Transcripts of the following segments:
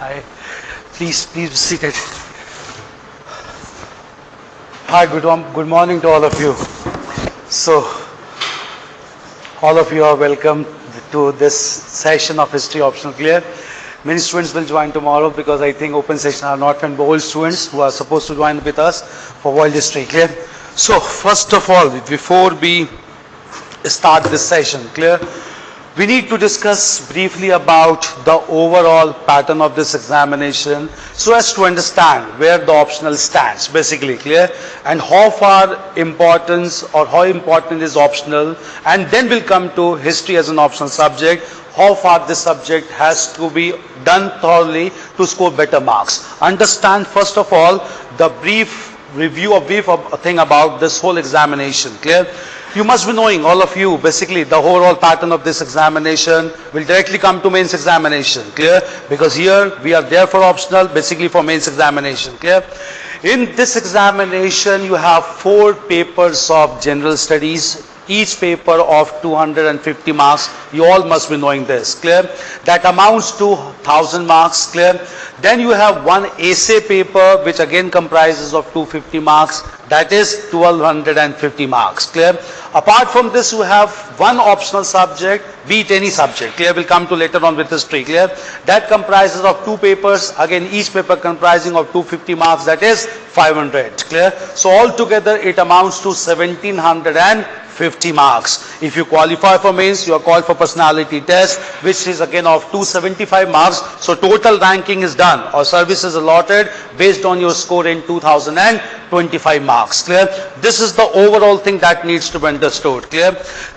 Hi. Please be seated. Hi, good morning to all of you. So, all of you are welcome to this session of History Optional Clear. Many students will join tomorrow because I think open session are not and old students who are supposed to join with us for world history. Clear? So, first of all, before we start this session, clear? We need to discuss briefly about the overall pattern of this examination so as to understand where the optional stands, basically, clear? And how far importance or how important is optional, and then we'll come to history as an optional subject, how far this subject has to be done thoroughly to score better marks. Understand first of all the brief thing about this whole examination, clear? You must be knowing, all of you, basically the overall pattern of this examination will directly come to mains examination, clear? Because here we are there for optional, basically for mains examination, clear? In this examination you have 4 papers of general studies, each paper of 250 marks. You all must be knowing this, clear? That amounts to 1000 marks, clear? Then you have one essay paper which again comprises of 250 marks, that is 1250 marks, clear? Apart from this you have one optional subject, be it any subject, clear? We'll come to later on with history, clear? That comprises of 2 papers, again each paper comprising of 250 marks, that is 500, clear? So altogether it amounts to 1750 marks. If you qualify for mains, you are called for personality test, which is again of 275 marks. So total ranking is done or service is allotted based on your score in 2025 marks, clear? This is the overall thing that needs to be understood, clear?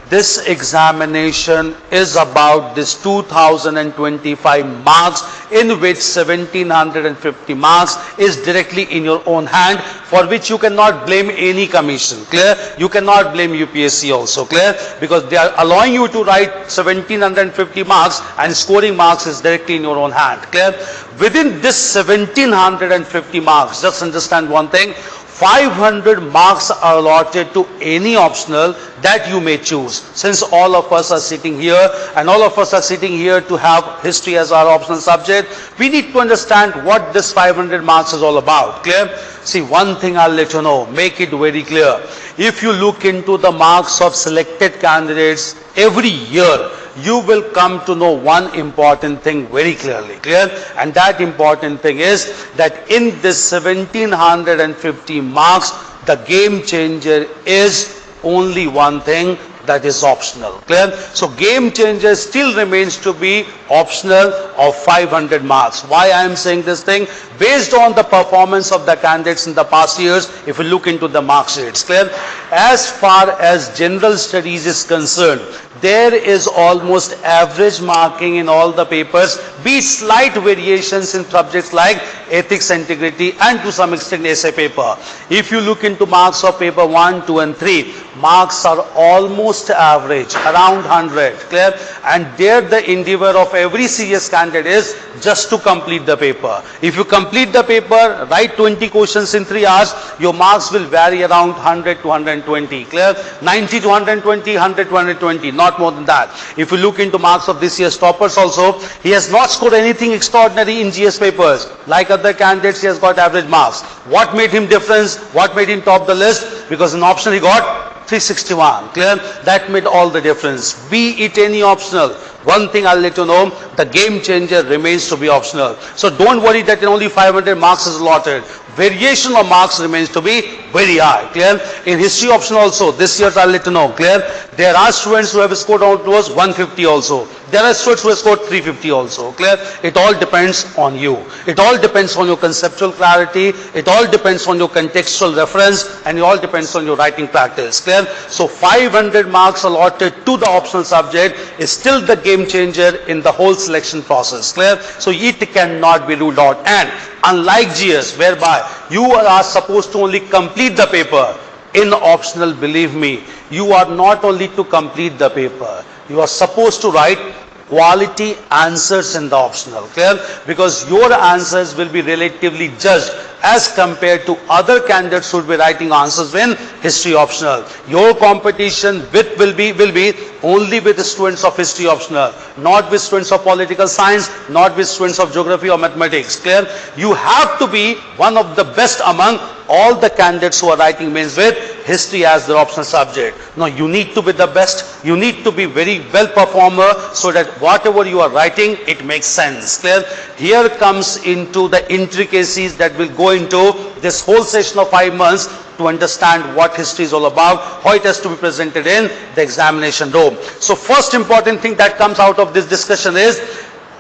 This examination is about this 2025 marks, in which 1750 marks is directly in your own hand, for which you cannot blame any commission, clear? You cannot blame UPSC also, clear? Because they are allowing you to write 1750 marks and scoring marks is directly in your own hand, clear? Within this 1750 marks, just understand one thing, 500 marks are allotted to any optional that you may choose. Since all of us are sitting here and all of us are sitting here to have history as our optional subject, we need to understand what this 500 marks is all about, clear? See, one thing I'll let you know, make it very clear. If you look into the marks of selected candidates every year, you will come to know one important thing very clearly, clear? And that important thing is that in this 1750 marks, the game changer is only one thing, that is optional, clear? So game changer still remains to be optional of 500 marks. Why I am saying this thing? Based on the performance of the candidates in the past years, if you look into the mark sheets, clear? As far as general studies is concerned, there is almost average marking in all the papers, be slight variations in subjects like ethics, integrity, and to some extent essay paper. If you look into marks of paper 1, 2 and 3, marks are almost average, around 100, clear? And there the endeavour of every serious candidate is just to complete the paper. If you complete the paper, write 20 questions in 3 hours, your marks will vary around 100 to 120, clear? 90 to 120, 100 to 120, not more than that. If you look into marks of this year's toppers also, he has not scored anything extraordinary in GS papers. Like other candidates, he has got average marks. What made him difference? What made him top the list? Because in optional he got 361, clear? That made all the difference. Be it any optional, one thing I'll let you know, the game changer remains to be optional. So don't worry that only 500 marks is allotted. Variation of marks remains to be very high, clear? In history optional also, this year I'll let you know, clear? There are students who have scored out towards 150 also. There are students who have scored 350 also, clear? It all depends on you. It all depends on your conceptual clarity. It all depends on your contextual reference, and it all depends on your writing practice, clear? So 500 marks allotted to the optional subject is still the game changer in the whole selection process, clear? So it cannot be ruled out. And unlike GS, whereby you are supposed to only complete the paper, in optional, believe me, you are not only to complete the paper, you are supposed to write quality answers in the optional, clear? Because your answers will be relatively judged as compared to other candidates who will be writing answers in history optional. Your competition will be only with the students of history optional, not with students of political science, not with students of geography or mathematics, clear? You have to be one of the best among all the candidates who are writing mains with history as their optional subject. Now you need to be the best, you need to be very well performer so that whatever you are writing, it makes sense, clear? Here comes into the intricacies that will go into this whole session of 5 months to understand what history is all about, how it has to be presented in the examination room. So first important thing that comes out of this discussion is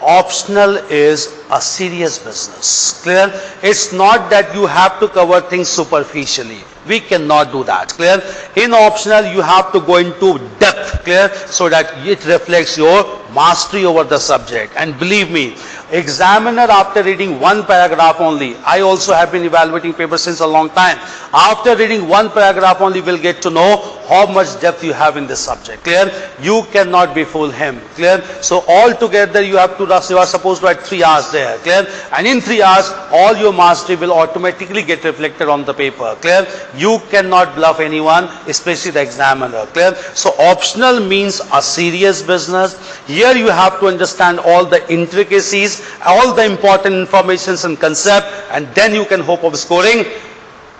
optional is a serious business, clear? It's not that you have to cover things superficially. We cannot do that, clear? In optional, you have to go into depth, clear? So that it reflects your mastery over the subject. And believe me, examiner, after reading one paragraph only, I also have been evaluating papers since a long time. After reading one paragraph only, will get to know how much depth you have in this subject, clear? You cannot befool him, clear? So altogether you are supposed to write 3 hours there, clear? And in 3 hours, all your mastery will automatically get reflected on the paper, clear? You cannot bluff anyone, especially the examiner, clear? So optional means a serious business. Here you have to understand all the intricacies, all the important informations and concept, and then you can hope of scoring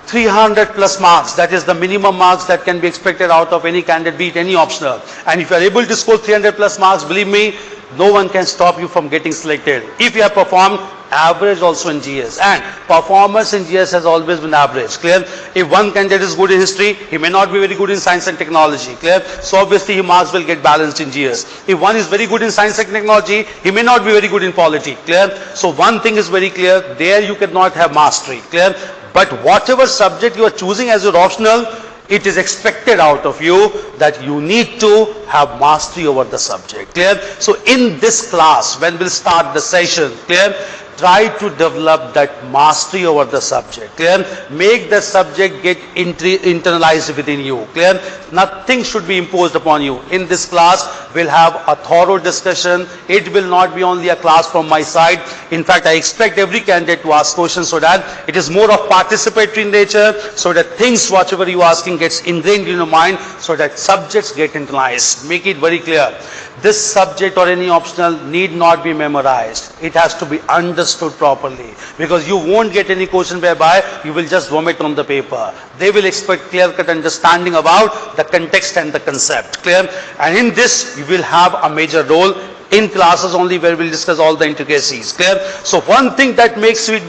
300 plus marks. That is the minimum marks that can be expected out of any candidate, be it any optional. And if you are able to score 300 plus marks, believe me, no one can stop you from getting selected. If you have performed average also in GS, and performance in GS has always been average, clear? If one candidate is good in history, he may not be very good in science and technology, clear? So obviously his marks will get balanced in GS. If one is very good in science and technology, he may not be very good in polity, clear? So one thing is very clear, there you cannot have mastery, clear? But whatever subject you are choosing as your optional, it is expected out of you that you need to have mastery over the subject, clear? So in this class, when we'll start the session, clear? Try to develop that mastery over the subject, clear? Make the subject get internalized within you, clear? Nothing should be imposed upon you. In this class, we'll have a thorough discussion. It will not be only a class from my side. In fact, I expect every candidate to ask questions so that it is more of participatory in nature, so that things, whatever you are asking, gets ingrained in your mind, so that subjects get internalized. Make it very clear. This subject or any optional need not be memorized. It has to be understood properly, because you won't get any question whereby you will just vomit on the paper. They will expect clear-cut understanding about the context and the concept, clear? And in this, you will have a major role in classes only where we'll discuss all the intricacies, clear? So one thing that makes it,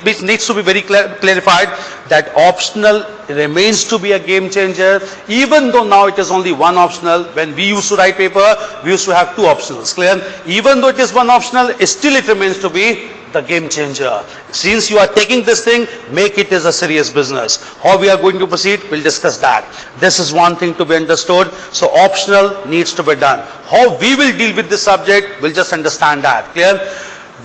which needs to be very clarified, that optional remains to be a game changer, even though now it is only one optional. When we used to write paper, we used to have 2 optionals, clear? Even though it is one optional, still it remains to be the game changer. Since you are taking this thing, make it as a serious business. How we are going to proceed, we'll discuss that. This is one thing to be understood. So optional needs to be done. How we will deal with this subject, we'll just understand that, clear?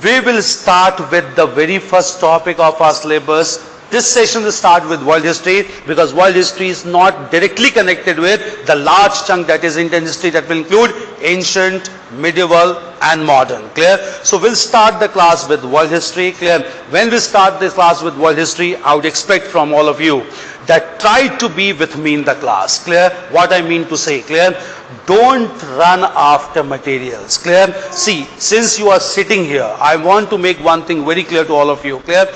We will start with the very first topic of our syllabus. This session will start with world history, because world history is not directly connected with the large chunk that is Indian history, that will include ancient, medieval and modern, clear? So we'll start the class with world history, clear? When we start this class with world history, I would expect from all of you that try to be with me in the class, clear? What I mean to say, clear? Don't run after materials, clear? See, since you are sitting here, I want to make one thing very clear to all of you, clear?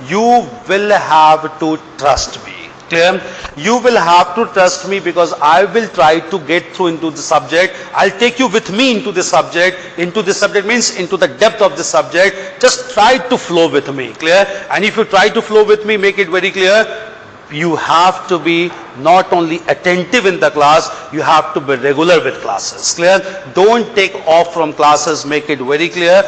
You will have to trust me, clear? You will have to trust me, because I will try to get through into the subject. I'll take you with me into the subject. Into the subject means into the depth of the subject. Just try to flow with me, clear? And if you try to flow with me, make it very clear, you have to be not only attentive in the class, you have to be regular with classes, clear? Don't take off from classes, make it very clear.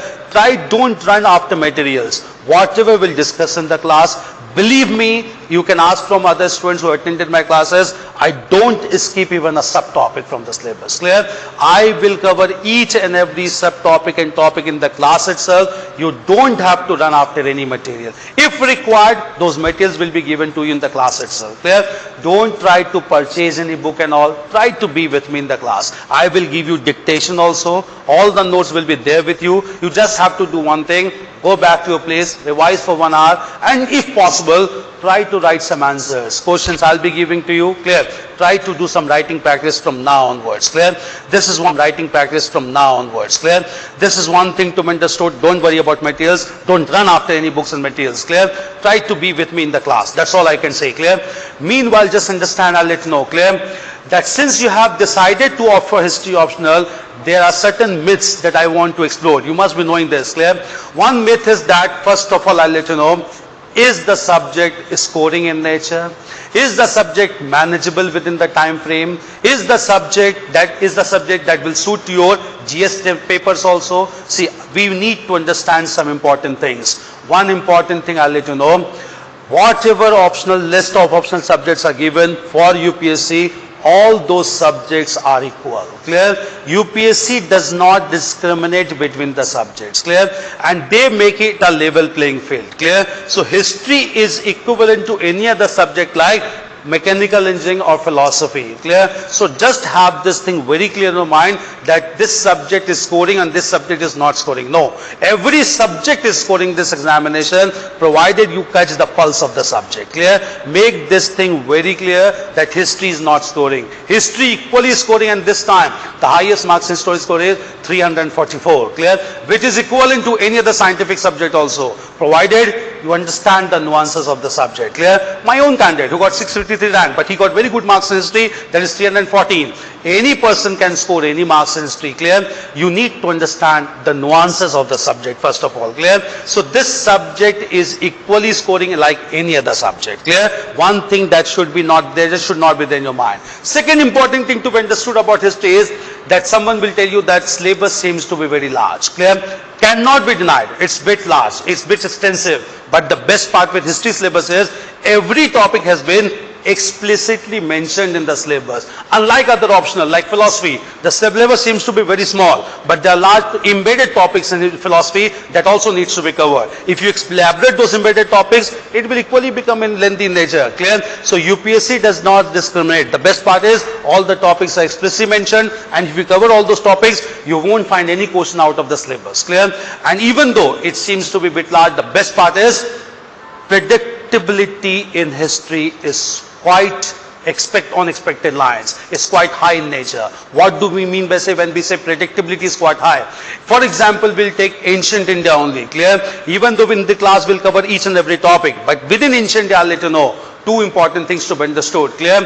Don't run after materials. Whatever we'll discuss in the class, believe me, You can ask from other students who attended my classes. I don't skip even a subtopic from the syllabus. Clear? I will cover each and every subtopic and topic in the class itself. You don't have to run after any material. If required, those materials will be given to you in the class itself. Clear? Don't try to purchase any book and all. Try to be with me in the class. I will give you dictation also. All the notes will be there with you. You just have to do one thing. Go back to your place, revise for 1 hour, and if possible, try to write some answers. Questions I'll be giving to you. Clear? Try to do some writing practice from now onwards. Clear? This is one writing practice from now onwards. Clear? This is one thing to be understood. Don't worry about materials. Don't run after any books and materials. Clear? Try to be with me in the class. That's all I can say. Clear? Meanwhile, just understand, I'll let you know. Clear? That since you have decided to opt for history optional, there are certain myths that I want to explore. You must be knowing this. Clear? One myth is that, first of all, I'll let you know, is the subject scoring in nature? Is the subject manageable within the time frame? Is the subject that will suit your GS papers also? See, we need to understand some important things. One important thing I'll let you know, whatever optional list of optional subjects are given for UPSC, all those subjects are equal. Clear? UPSC does not discriminate between the subjects. Clear? And they make it a level playing field. Clear? So history is equivalent to any other subject like mechanical engineering or philosophy. Clear? So just have this thing very clear in your mind that this subject is scoring and this subject is not scoring. No. Every subject is scoring this examination provided you catch the pulse of the subject. Clear? Make this thing very clear that history is not scoring. History equally scoring, and this time the highest marks in history score is 344. Clear? Which is equivalent to any other scientific subject also, provided you understand the nuances of the subject. Clear? My own candidate who got 653 rank, but he got very good marks in history, that is 314. Any person can score any marks in history. Clear? You need to understand the nuances of the subject first of all. Clear? So this subject is equally scoring like any other subject. Clear? One thing that should be not there, just should not be there in your mind. Second important thing to be understood about history is that someone will tell you that syllabus seems to be very large. Clear? Cannot be denied. It's bit large, it's bit extensive. But the best part with history syllabus is every topic has been explicitly mentioned in the syllabus. Unlike other optional like philosophy, the syllabus seems to be very small, but there are large embedded topics in philosophy that also needs to be covered. If you elaborate those embedded topics, it will equally become in lengthy in nature. Clear? So UPSC does not discriminate. The best part is all the topics are explicitly mentioned, and if you cover all those topics, you won't find any question out of the syllabus. Clear? And even though it seems to be a bit large, the best part is predictability in history is quite unexpected lines. It's quite high in nature. What do we mean by when we say predictability is quite high? For example, we'll take ancient India only. Clear? Even though in the class we'll cover each and every topic, but within ancient India I'll let you know two important things to be understood. Clear?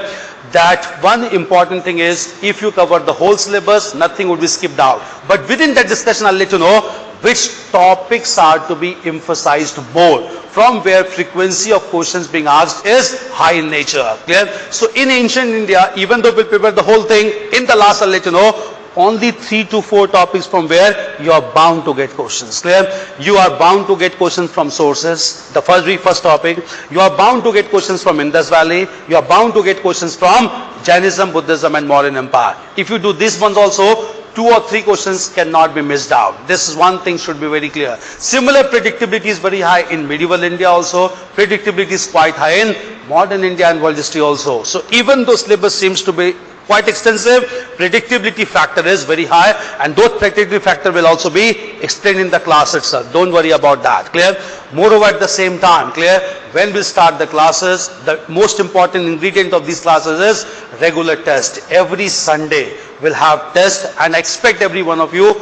That one important thing is if you cover the whole syllabus, nothing would be skipped out. But within that discussion I'll let you know which topics are to be emphasized more, from where frequency of questions being asked is high in nature. Clear? So in ancient India, even though we'll prepare the whole thing, in the last I'll let you know only 3 to 4 topics from where you are bound to get questions. Clear? You are bound to get questions from sources, the first topic. You are bound to get questions from Indus Valley. You are bound to get questions from Jainism, Buddhism and Mauryan Empire. If you do these ones also, 2 or 3 questions cannot be missed out. This is one thing should be very clear. Similar predictability is very high in medieval India also. Predictability is quite high in modern India and world history also. So even though syllabus seems to be quite extensive, predictability factor is very high, and those predictability factor will also be explained in the class itself. Don't worry about that. Clear? Moreover, at the same time, clear, when we start the classes, the most important ingredient of these classes is regular test. Every Sunday we'll have test, and I expect every one of you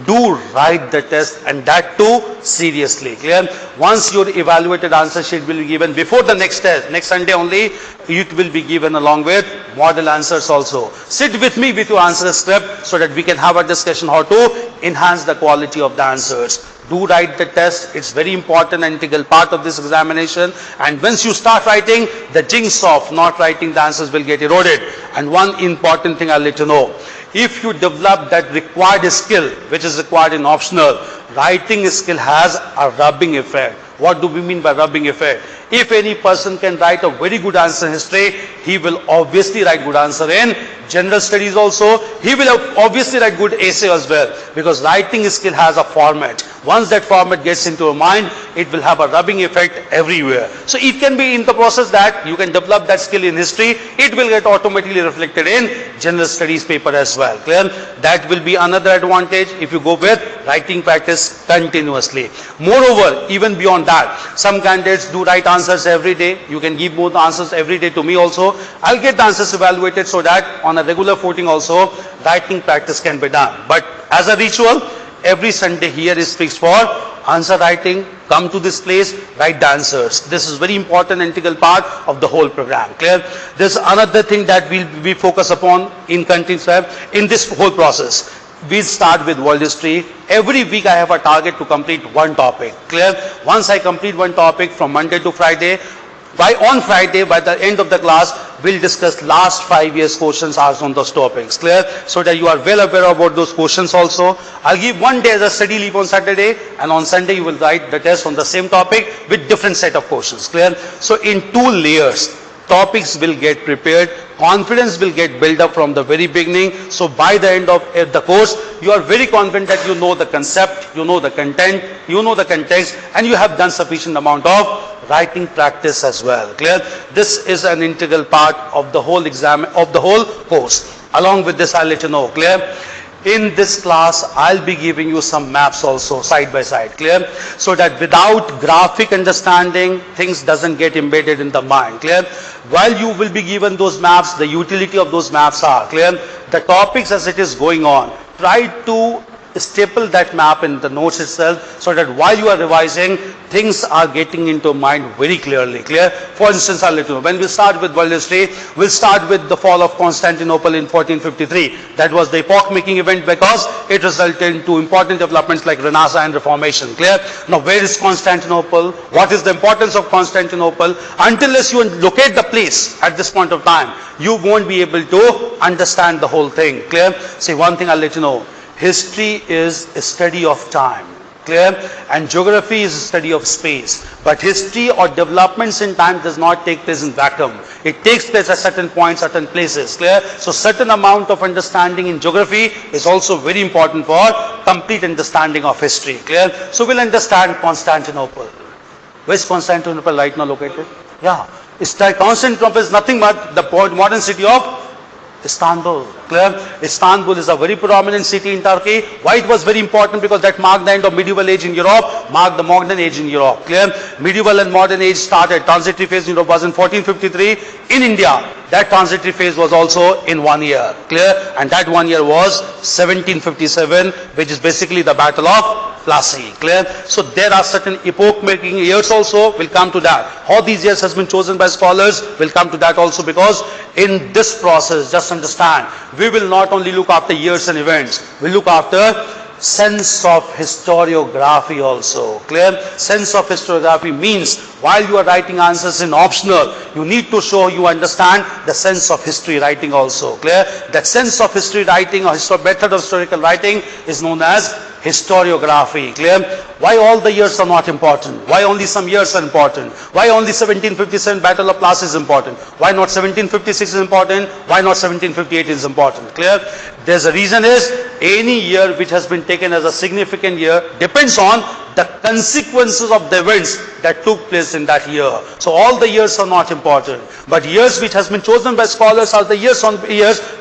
do write the test, and that too seriously. Clear? Once your evaluated answer sheet will be given before the next test, next Sunday only, it will be given along with model answers also. Sit with me with your answer script so that we can have a discussion how to enhance the quality of the answers. Do write the test. It's very important and integral part of this examination. And once you start writing, the jinx of not writing the answers will get eroded. And one important thing I'll let you know. If you develop that required skill, which is required in optional, writing skill has a rubbing effect. What do we mean by rubbing effect? If any person can write a very good answer in history, he will obviously write good answer in general studies also. He will obviously write good essay as well, because writing skill has a format. Once that format gets into your mind, it will have a rubbing effect everywhere. So it can be in the process that you can develop that skill in history, it will get automatically reflected in general studies paper as well. Clear? That will be another advantage if you go with writing practice continuously. Moreover, even beyond that, some candidates do write answers every day. You can give both answers every day to me also. I'll get the answers evaluated so that on a regular footing also writing practice can be done. But as a ritual, every Sunday here is fixed for answer writing. Come to this place, write the answers. This is very important integral part of the whole program. Clear? There's another thing that we focus upon in this whole process. We start with world history. Every week I have a target to complete one topic. Clear? Once I complete one topic from Monday to Friday, on Friday, by the end of the class, we'll discuss last 5 years questions asked on those topics. Clear? So that you are well aware about those questions also. I'll give one day as a study leave on Saturday, and on Sunday you will write the test on the same topic with different set of questions. Clear? So in 2 layers, topics will get prepared, confidence will get built up from the very beginning. So by the end of the course, you are very confident that you know the concept, you know the content, you know the context, and you have done sufficient amount of writing practice as well. Clear? This is an integral part of the whole exam, of the whole course. Along with this, I'll let you know. Clear? In this class, I'll be giving you some maps also side by side. Clear? So that without graphic understanding, things doesn't get embedded in the mind. Clear? While you will be given those maps, the utility of those maps are clear. The topics as it is going on, try to staple that map in the notes itself, so that while you are revising, things are getting into mind very clearly. Clear? For instance, I'll let you know, when we start with world history, we'll start with the fall of Constantinople in 1453. That was the epoch-making event because it resulted into important developments like Renaissance and Reformation. Clear? Now, where is Constantinople? What is the importance of Constantinople? Unless you locate the place at this point of time, you won't be able to understand the whole thing. Clear? See, one thing I'll let you know. History is a study of time. Clear? And geography is a study of space. But history or developments in time does not take place in vacuum. It takes place at certain points, certain places. Clear? So certain amount of understanding in geography is also very important for complete understanding of history. Clear? So we'll understand Constantinople. Where is Constantinople right now located? Yeah. Constantinople is nothing but the modern city of Istanbul. Clear? Istanbul is a very prominent city in Turkey. Why it was very important? Because that marked the end of medieval age in Europe, marked the modern age in Europe. Clear? Medieval and modern age started. Transitory phase in Europe was in 1453. In India, that transitory phase was also in 1 year. Clear? And that 1 year was 1757, which is basically the Battle of Plassey. Clear? So there are certain epoch-making years also. We'll come to that. How these years has been chosen by scholars, we'll come to that also, because in this process, just understand, we will not only look after years and events, we'll look after sense of historiography also. Clear? Sense of historiography means while you are writing answers in optional, you need to show you understand the sense of history writing also. Clear? That sense of history writing or method of historical writing is known as historiography. Clear? Why all the years are not important? Why only some years are important? Why only 1757 Battle of Plassey is important? Why not 1756 is important? Why not 1758 is important? Clear? There's a reason is any year which has been taken as a significant year depends on the consequences of the events that took place in that year. So all the years are not important, but years which has been chosen by scholars are the years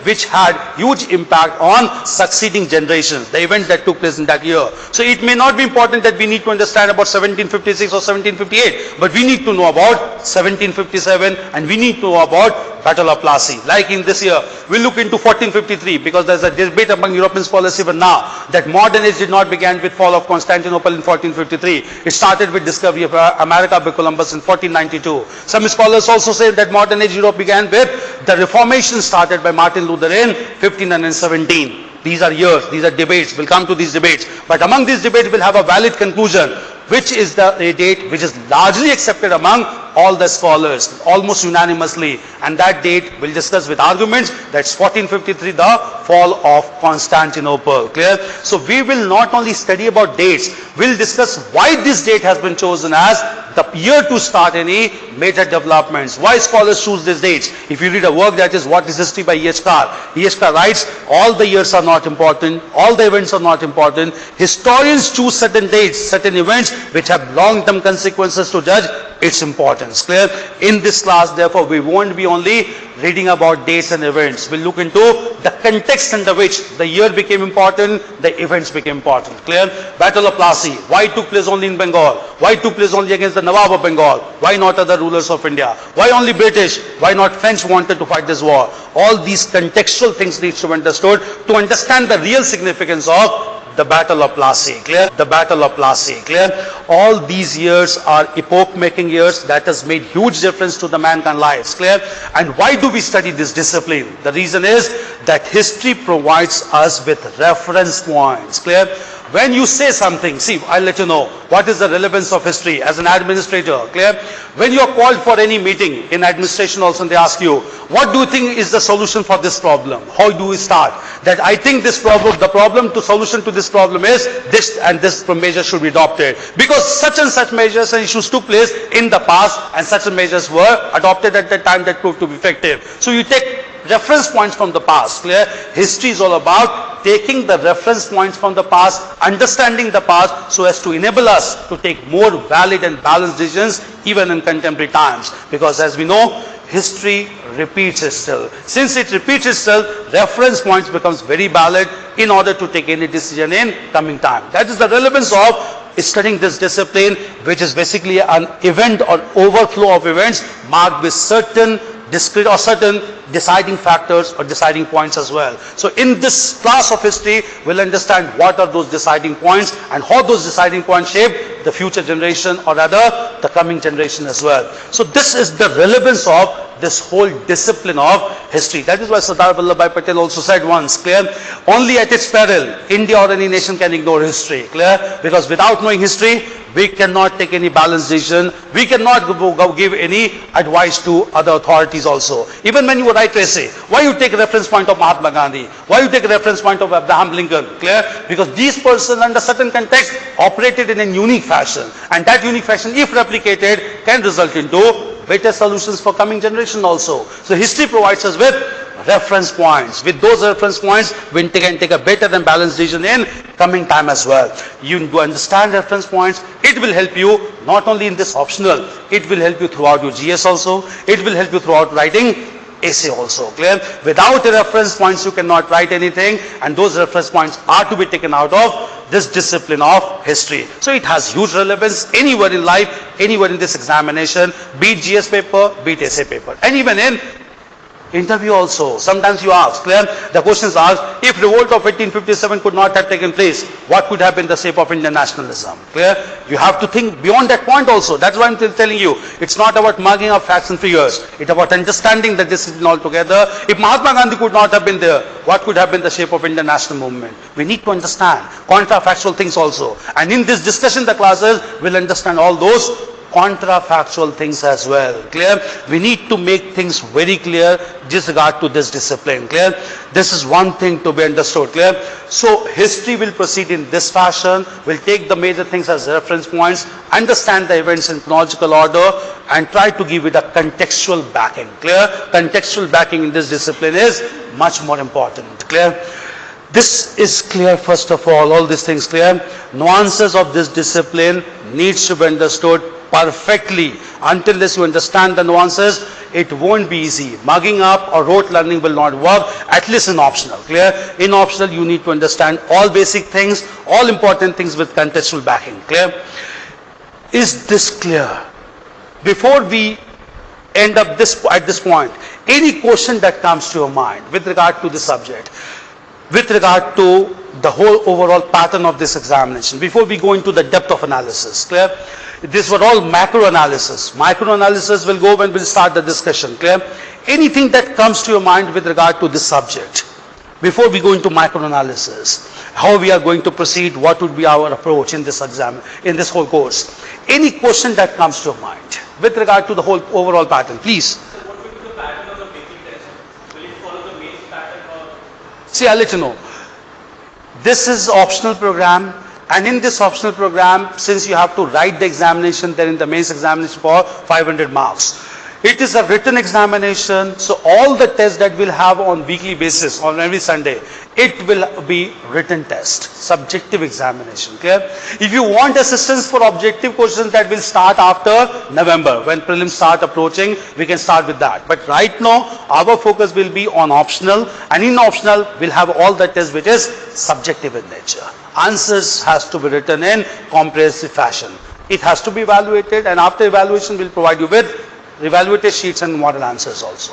which had huge impact on succeeding generations, the event that took place in that year. So it may not be important that we need to understand about 1756 or 1758, but we need to know about 1757 and we need to know about Battle of Plassey. Like in this year, we'll look into 1453 because there's a debate among European scholars even now that modern age did not begin with fall of Constantinople in 1453. It started with discovery of America by Columbus in 1492. Some scholars also say that modern age Europe began with the Reformation started by Martin Luther in 1517. These are years, these are debates, we'll come to these debates. But among these debates we'll have a valid conclusion, which is the date which is largely accepted among all the scholars, almost unanimously, and that date we'll discuss with arguments. That's 1453, the fall of Constantinople. Clear? So we will not only study about dates, we'll discuss why this date has been chosen as the year to start any major developments. Why scholars choose these dates? If you read a work that is What is History by E.H. Carr, E.H. Carr writes, all the years are not important, all the events are not important. Historians choose certain dates, certain events which have long-term consequences to judge its importance. Clear? In this class, therefore, we won't be only reading about dates and events. We'll look into the context under which the year became important, the events became important. Clear? Battle of Plassey. Why it took place only in Bengal? Why it took place only against the Nawab of Bengal? Why not other rulers of India? Why only British? Why not French wanted to fight this war? All these contextual things need to be understood to understand the real significance of the Battle of Plassey. Clear? The Battle of Plassey. Clear? All these years are epoch-making years that has made huge difference to the mankind lives. Clear? And why do we study this discipline? The reason is that history provides us with reference points. Clear? When you say something, see, I'll let you know what is the relevance of history as an administrator. Clear? When you are called for any meeting in administration also, and they ask you, what do you think is the solution for this problem? How do we start? That I think this problem, the problem to solution to this problem is this and this measure should be adopted. Because such and such measures and issues took place in the past and such measures were adopted at that time that proved to be effective. So you take reference points from the past. Clear? History is all about taking the reference points from the past, understanding the past so as to enable us to take more valid and balanced decisions even in contemporary times. Because as we know, history repeats itself. Since it repeats itself, reference points becomes very valid in order to take any decision in coming time. That is the relevance of studying this discipline, which is basically an event or overflow of events marked with certain discrete or certain deciding factors or deciding points as well. So in this class of history, we'll understand what are those deciding points and how those deciding points shape the future generation or rather the coming generation as well. So this is the relevance of this whole discipline of history. That is why Sardar Vallabhbhai Patel also said once, clear, only at its peril, India or any nation can ignore history. Clear? Because without knowing history, we cannot take any balanced decision. We cannot give any advice to other authorities also. Even when you write essay, why you take reference point of Mahatma Gandhi? Why you take reference point of Abraham Lincoln? Clear? Because these persons under certain context operated in a unique fashion. And that unique fashion, if replicated, can result into better solutions for coming generation also. So history provides us with reference points. With those reference points, we can take a better and balanced decision in coming time as well. You do understand reference points. It will help you not only in this optional, it will help you throughout your GS also. It will help you throughout writing essay also. Clear? Without the reference points, you cannot write anything, and those reference points are to be taken out of this discipline of history. So it has huge relevance anywhere in life, anywhere in this examination, be it GS paper, be it essay paper, and even in interview also. Sometimes you ask, clear? The question is asked, if revolt of 1857 could not have taken place, what could have been the shape of Indian nationalism? Clear? You have to think beyond that point also. That's why I'm telling you, it's not about mugging up facts and figures. It's about understanding the discipline altogether. If Mahatma Gandhi could not have been there, what could have been the shape of Indian national movement? We need to understand contrafactual things also. And in this discussion, the classes will understand all those contrafactual things as well. Clear? We need to make things very clear with regard to this discipline. Clear? This is one thing to be understood. Clear? So history will proceed in this fashion. We'll take the major things as reference points, understand the events in chronological order, and try to give it a contextual backing. Clear? Contextual backing in this discipline is much more important. Clear? This is clear first of all these things clear. Nuances of this discipline needs to be understood perfectly. Until this you understand the nuances, it won't be easy. Mugging up or rote learning will not work, at least in optional. Clear? In optional you need to understand all basic things, all important things with contextual backing. Clear? Is this clear? Before we end up at this point, any question that comes to your mind with regard to the subject, with regard to the whole overall pattern of this examination, before we go into the depth of analysis, clear? These were all macro analysis. Micro analysis will go when we'll start the discussion, clear? Anything that comes to your mind with regard to this subject, before we go into micro analysis, how we are going to proceed, what would be our approach in this exam, in this whole course. Any question that comes to your mind with regard to the whole overall pattern. Please. What will be the pattern of the making test? Will it follow the main pattern or? See, I'll let you know. This is optional program, and in this optional program, since you have to write the examination there in the mains examination for 500 marks. It is a written examination, so all the tests that we'll have on weekly basis, on every Sunday, it will be written test, subjective examination, clear? If you want assistance for objective questions, that will start after November. When prelims start approaching, we can start with that. But right now, our focus will be on optional, and in optional, we'll have all the tests which is subjective in nature. Answers has to be written in comprehensive fashion. It has to be evaluated, and after evaluation, we'll provide you with evaluated sheets and model answers also.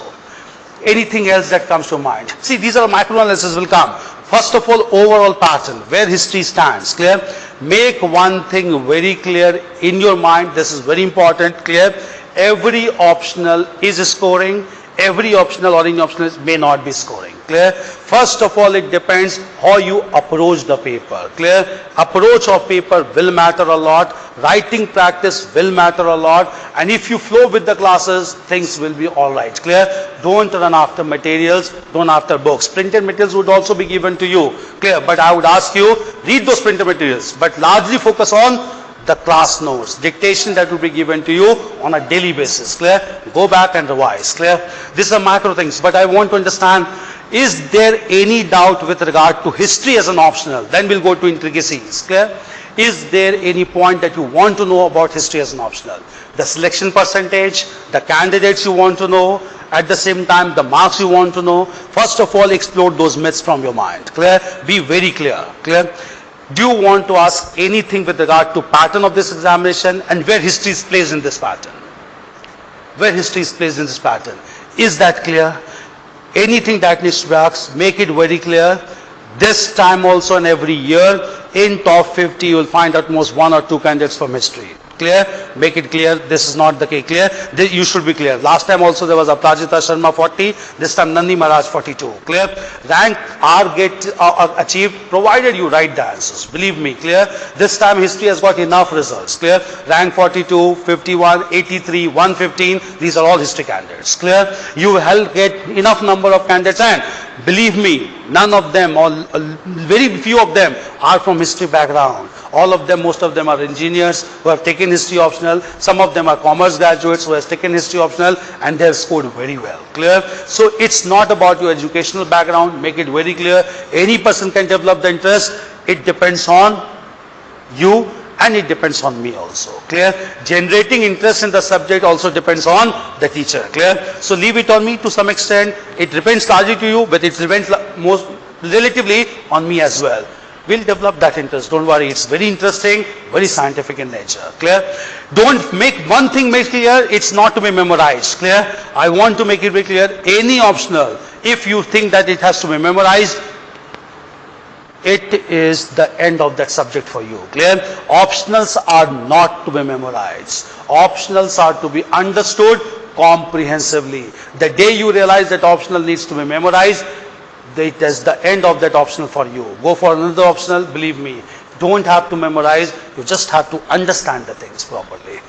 Anything else that comes to mind? See, these are macro analysis will come. First of all, overall pattern, where history stands, clear? Make one thing very clear in your mind. This is very important, clear? Every optional is scoring. Every optional or any optional may not be scoring, clear? First of all, it depends how you approach the paper, clear? Approach of paper will matter a lot. Writing practice will matter a lot. And if you flow with the classes, things will be alright, clear? Don't run after materials, don't after books. Printed materials would also be given to you, clear? But I would ask you, read those printed materials, but largely focus on the class notes, dictation that will be given to you on a daily basis, clear? Go back and revise, clear? These are macro things, but I want to understand, is there any doubt with regard to history as an optional? Then we'll go to intricacies, clear? Is there any point that you want to know about history as an optional? The selection percentage, the candidates you want to know, at the same time the marks you want to know. First of all, explode those myths from your mind, clear? Be very clear, clear? Do you want to ask anything with regard to pattern of this examination and where history is placed in this pattern? Where history is placed in this pattern? Is that clear? Anything that needs to be asked, make it very clear. This time also and every year, in top 50, you will find at most 1 or 2 candidates from history. Clear? Make it clear. This is not the case. Clear? You should be clear. Last time also there was Aprajita Sharma 40. This time Nandi Maharaj 42. Clear? Rank are achieved provided you write the answers. Believe me. Clear? This time history has got enough results. Clear? Rank 42, 51, 83, 115. These are all history candidates. Clear? You will get enough number of candidates, and believe me, none of them, or very few of them are from history background. All of them, most of them are engineers who have taken history optional. Some of them are commerce graduates who have taken history optional, and they have scored very well. Clear? So it's not about your educational background. Make it very clear. Any person can develop the interest. It depends on you, and it depends on me also. Clear? Generating interest in the subject also depends on the teacher. Clear? So leave it on me to some extent. It depends largely to you, but it depends most relatively on me as well. We'll develop that interest. Don't worry. It's very interesting, very scientific in nature. Clear? Don't make one thing make clear. It's not to be memorized. Clear? I want to make it very clear. Any optional, if you think that it has to be memorized, it is the end of that subject for you. Clear? Optionals are not to be memorized. Optionals are to be understood comprehensively. The day you realize that optional needs to be memorized, it is the end of that optional for you. Go for another optional. Believe me, don't have to memorize. You just have to understand the things properly.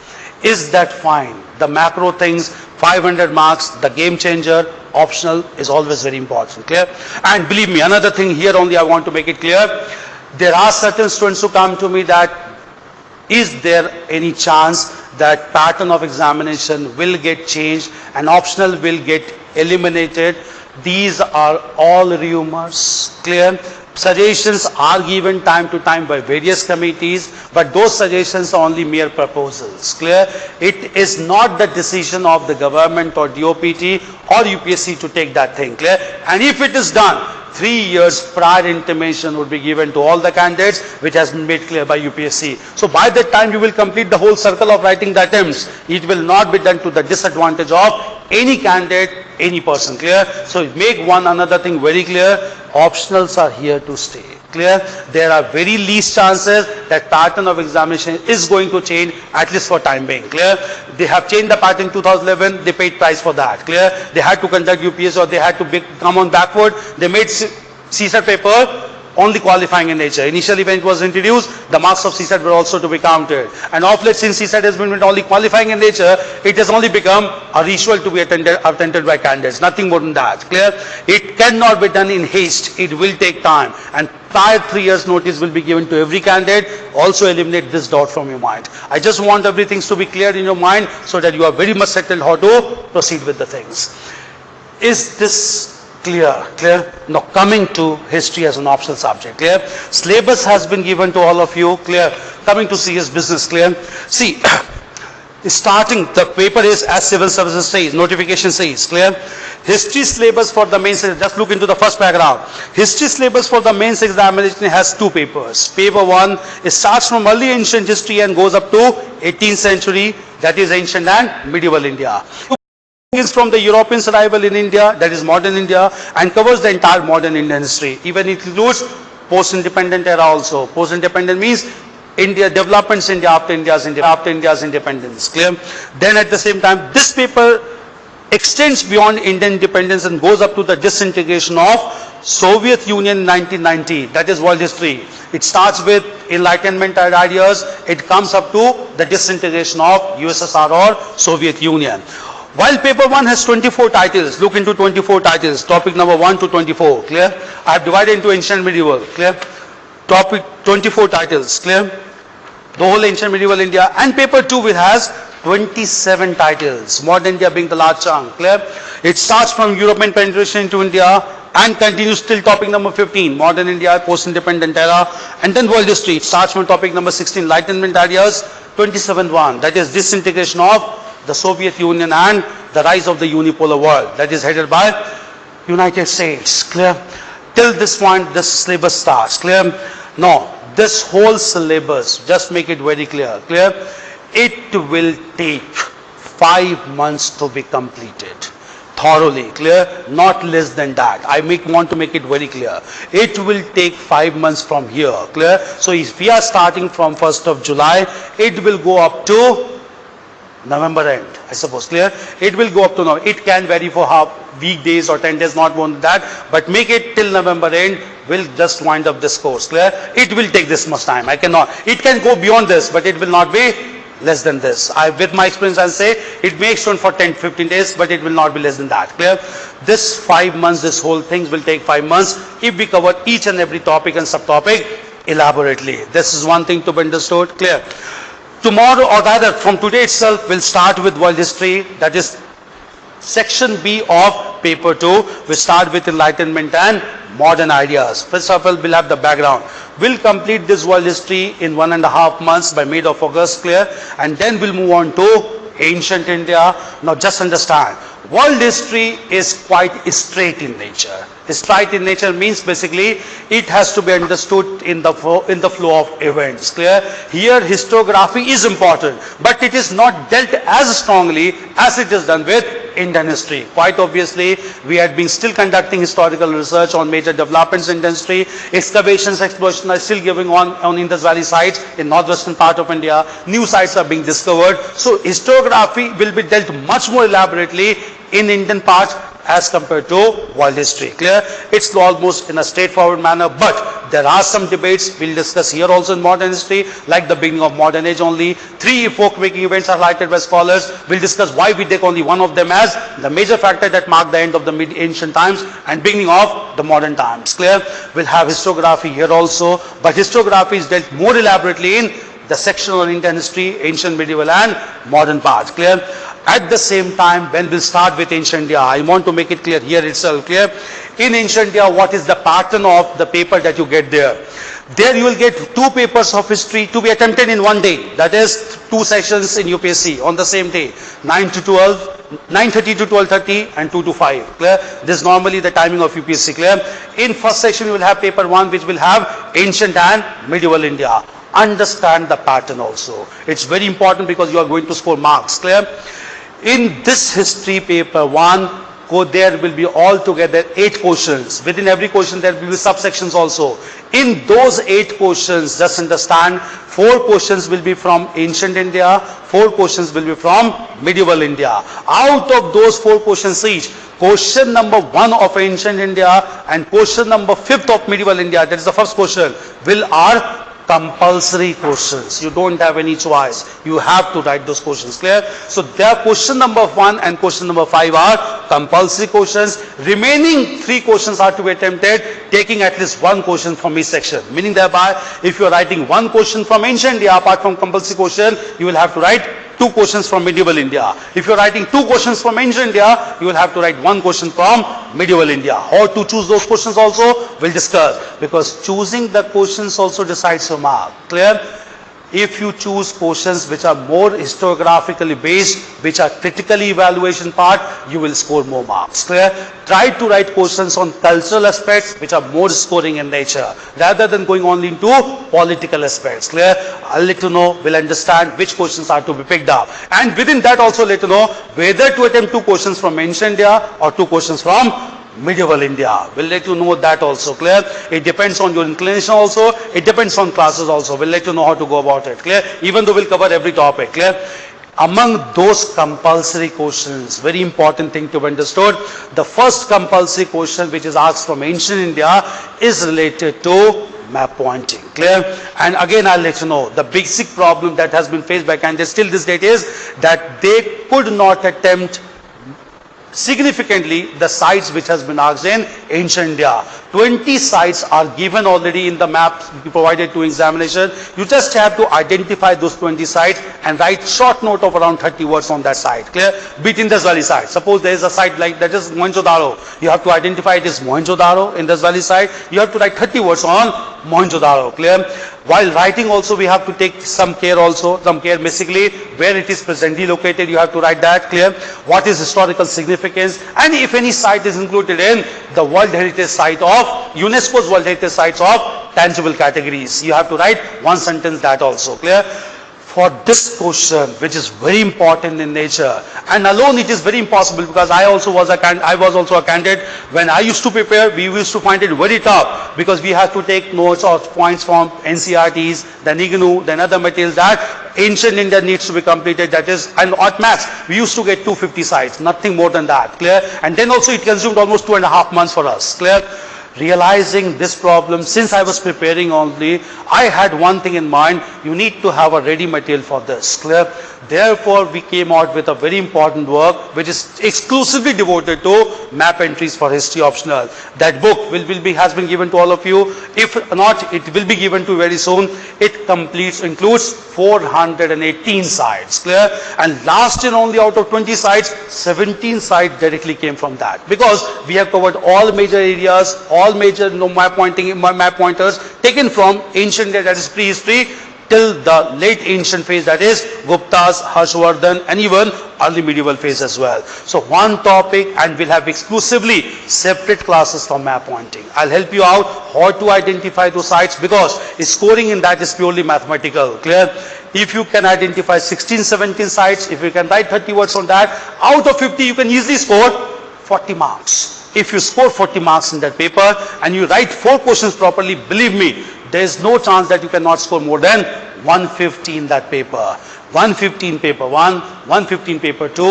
Is that fine? The macro things, 500 marks, the game changer, optional is always very important. Clear? And believe me, another thing here only I want to make it clear. There are certain students who come to me that, is there any chance that pattern of examination will get changed and optional will get eliminated? These are all rumors. Clear? Suggestions are given time to time by various committees, but those suggestions are only mere proposals. Clear? It is not the decision of the government or DOPT or UPSC to take that thing. Clear? And if it is done, 3 years prior intimation would be given to all the candidates, which has been made clear by UPSC. So by that time you will complete the whole circle of writing the attempts. It will not be done to the disadvantage of any candidate, any person. Clear? So make one another thing very clear. Optionals are here to stay. Clear? There are very least chances that pattern of examination is going to change, at least for time being. Clear? They have changed the pattern in 2011. They paid price for that. Clear? They had to conduct UPSC, or they had to come on backward. They made CSAT paper only qualifying in nature. Initially when it was introduced, the marks of CSAT were also to be counted. And of late, since CSAT has been only qualifying in nature, it has only become a ritual to be attended by candidates. Nothing more than that. Clear? It cannot be done in haste. It will take time. And prior 3 years notice will be given to every candidate. Also eliminate this doubt from your mind. I just want everything to be clear in your mind so that you are very much settled how to proceed with the things. Is this clear? Clear? Now coming to history as an optional subject. Clear? Syllabus has been given to all of you. Clear? Coming to CS business. Clear? See, starting the paper is as civil services says, notification says. Clear? History syllabus for the mains, just look into the first paragraph. History syllabus for the mains examination has 2 papers. Paper 1, it starts from early ancient history and goes up to 18th century, that is ancient and medieval India. Is from the Europeans' arrival in India, that is modern India, and covers the entire modern Indian history. Even it includes post-independent era also. Post-independent means India, developments India after India's independence. Clear? Then at the same time, this paper extends beyond Indian independence and goes up to the disintegration of Soviet Union in 1990. That is world history. It starts with Enlightenment ideas. It comes up to the disintegration of USSR or Soviet Union. While paper 1 has 24 titles, look into 24 titles, topic number 1 to 24, clear? I have divided into ancient medieval, clear? Topic 24 titles, clear? The whole ancient medieval India. And paper 2 which has 27 titles, modern India being the large chunk, clear? It starts from European penetration into India and continues till topic number 15, modern India, post-independent era, and then world history. It starts from topic number 16, Enlightenment ideas, 27th one, that is disintegration of the Soviet Union and the rise of the unipolar world, that is headed by United States. Clear? Till this point, this syllabus starts. Clear? No, this whole syllabus, just make it very clear. Clear? It will take 5 months to be completed thoroughly. Clear? Not less than that. I want to make it very clear. It will take 5 months from here. Clear? So if we are starting from 1st of July, it will go up to November end, I suppose. Clear? It will go up to now. It can vary for weekdays or 10 days, not more than that, but make it till November end. Will just wind up this course. Clear? It will take this much time. I cannot. It can go beyond this, but it will not be less than this. With my experience, I say it may extend for 10-15 days, but it will not be less than that. Clear? This 5 months, this whole thing will take 5 months if we cover each and every topic and subtopic elaborately. This is one thing to be understood. Clear? Tomorrow, or rather from today itself, we'll start with world history, that is section B of paper 2. We start with Enlightenment and modern ideas. First of all, we'll have the background. We'll complete this world history in 1.5 months by mid of August, clear? And then we'll move on to ancient India. Now just understand, world history is quite straight in nature. Straight in nature means basically it has to be understood in the flow of events. Clear? Here historiography is important, but it is not dealt as strongly as it is done with Indian history. Quite obviously, we had been still conducting historical research on major developments in Indian history. Excavations, exploration are still going on Indus Valley sites in northwestern part of India. New sites are being discovered. So historiography will be dealt much more elaborately in Indian part as compared to world history. Clear? It's almost in a straightforward manner, but there are some debates we'll discuss here also in modern history, like the beginning of modern age only. 3 epoch-making events are highlighted by scholars. We'll discuss why we take only one of them as the major factor that marked the end of the mid-ancient times and beginning of the modern times. Clear? We'll have historiography here also, but historiography is dealt more elaborately in the section on Indian history, ancient, medieval and modern parts. Clear? At the same time, when we'll start with ancient India, I want to make it clear here itself. Clear? In ancient India, what is the pattern of the paper that you get there? There you will get 2 papers of history to be attempted in one day. That is 2 sessions in UPSC on the same day, 9 to 12, 9:30 to 12:30 and 2 to 5. Clear? This is normally the timing of UPSC. Clear? In first section, you will have paper 1 which will have ancient and medieval India. Understand the pattern also. It's very important because you are going to score marks. Clear? In this history paper 1, there will be altogether 8 questions. Within every question there will be subsections also. In those 8 questions, just understand 4 questions will be from ancient India, 4 questions will be from medieval India. Out of those 4 questions each, question number 1 of ancient India and question number 5 of medieval India, that is the first question, are compulsory questions. You don't have any choice. You have to write those questions. Clear? So their question number 1 and question number 5 are compulsory questions. Remaining 3 questions are to be attempted, taking at least 1 question from each section. Meaning thereby, if you are writing 1 question from ancient India apart from compulsory question, you will have to write 2 questions from medieval India. If you are writing 2 questions from ancient India, you will have to write 1 question from medieval India. How to choose those questions also, we'll discuss. Because choosing the questions also decides your mark. Clear? If you choose questions which are more historiographically based, which are critically evaluation part, you will score more marks. Clear? Try to write questions on cultural aspects which are more scoring in nature, rather than going only into political aspects. Clear? I'll let you know, we'll understand which questions are to be picked up. And within that also let you know whether to attempt 2 questions from ancient India or 2 questions from medieval India. We'll let you know that also. Clear? It depends on your inclination also. It depends on classes also. We'll let you know how to go about it. Clear? Even though we'll cover every topic. Clear? Among those compulsory questions, very important thing to be understood, the first compulsory question which is asked from ancient India is related to map pointing. Clear? And again I'll let you know, the basic problem that has been faced by candidates till this date is that they could not attempt significantly the sites which has been asked in ancient India. 20 sites are given already in the map provided to examination. You just have to identify those 20 sites and write short note of around 30 words on that site. Clear? Be it Indus Valley site. Suppose there is a site like that is Mohenjo-daro. You have to identify it is Mohenjo-daro, Indus Valley site. You have to write 30 words on Mohenjo-daro. Clear? While writing also we have to take some care basically where it is presently located, you have to write that. Clear? What is historical significance, and if any site is included in the World Heritage Site of UNESCO's World Heritage Sites of tangible categories. You have to write 1 sentence that also. Clear? For this question, which is very important in nature, and alone it is very impossible, because I was also a candidate. When I used to prepare, we used to find it very tough, because we have to take notes or points from NCRTs, then IGNU, then other materials that ancient India needs to be completed, that is, and at max we used to get 250 sites, nothing more than that. Clear? And then also it consumed almost 2.5 months for us. Clear? Realizing this problem, since I was preparing only, I had one thing in mind: you need to have a ready material for this. Clear? Therefore, we came out with a very important work which is exclusively devoted to map entries for history optional. That book has been given to all of you. If not, it will be given to you very soon. It includes 418 sites. Clear? And last year only out of 20 sites, 17 sites directly came from that. Because we have covered all major areas, all major map pointers taken from ancient India, that is prehistory, till the late ancient phase, that is Guptas, Harshvardhan, and even early medieval phase as well. So one topic, and we'll have exclusively separate classes for map pointing. I'll help you out how to identify those sites, because scoring in that is purely mathematical. Clear? If you can identify 16, 17 sites, if you can write 30 words on that, out of 50 you can easily score 40 marks. If you score 40 marks in that paper and you write 4 questions properly, believe me, there is no chance that you cannot score more than 150 in that paper. 115 paper 1, 115 paper 2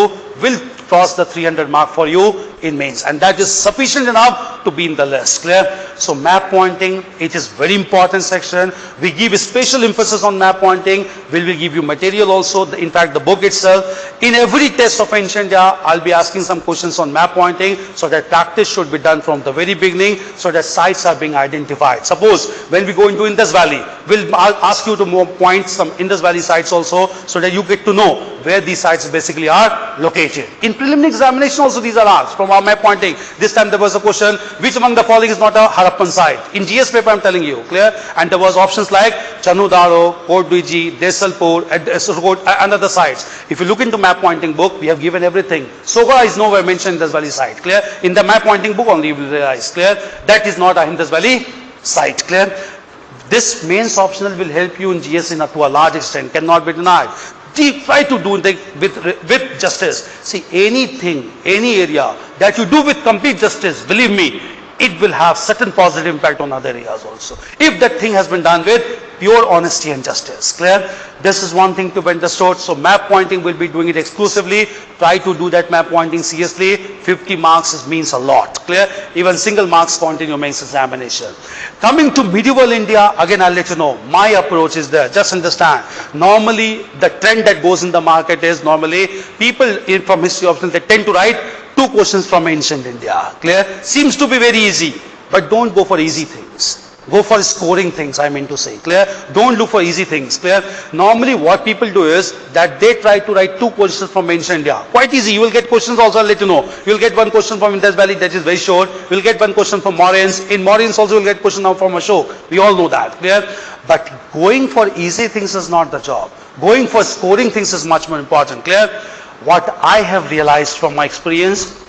will cross the 300 mark for you in mains, and that is sufficient enough to be in the list. Clear? So map pointing, it is very important section. We give special emphasis on map pointing. We will give you material also, in fact the book itself. In every test of ancient India, I'll be asking some questions on map pointing, so that practice should be done from the very beginning, so that sites are being identified. Suppose when we go into Indus Valley, we'll ask you to point some Indus Valley sites also, so that you get to know where these sites basically are located. In preliminary examination also these are asked from our map pointing. This time there was a question, which among the following is not a Harappan site? In GS paper I'm telling you. Clear? And there was options like Chanudaro, Kodwiji, Desalpur, and other sites. If you look into map pointing book, we have given everything. Soga is nowhere mentioned in Indus Valley site. Clear? In the map pointing book only you will realize. Clear? That is not a Indus Valley site. Clear? This mains optional will help you in GS to a large extent, cannot be denied. try to do it with justice. See, anything, any area that you do with complete justice, believe me, it will have certain positive impact on other areas also. If that thing has been done with pure honesty and justice. Clear? This is one thing to be understood. So map pointing, will be doing it exclusively. Try to do that map pointing seriously. 50 marks means a lot. Clear? Even single marks count in your mains examination. Coming to medieval India, again I'll let you know, my approach is there. Just understand. Normally, the trend that goes in the market is normally people from history options, they tend to write 2 questions from ancient India. Clear? Seems to be very easy, but don't go for easy things. Go for scoring things, I mean to say. Clear? Don't look for easy things. Clear? Normally what people do is that they try to write 2 questions from ancient India. Quite easy. You will get questions also, I'll let you know. You will get one question from Indus Valley, that is very short. You will get one question from Mauryans. In Mauryans also you will get question now from Ashok. We all know that. Clear? But going for easy things is not the job. Going for scoring things is much more important. Clear? What I have realized from my experience,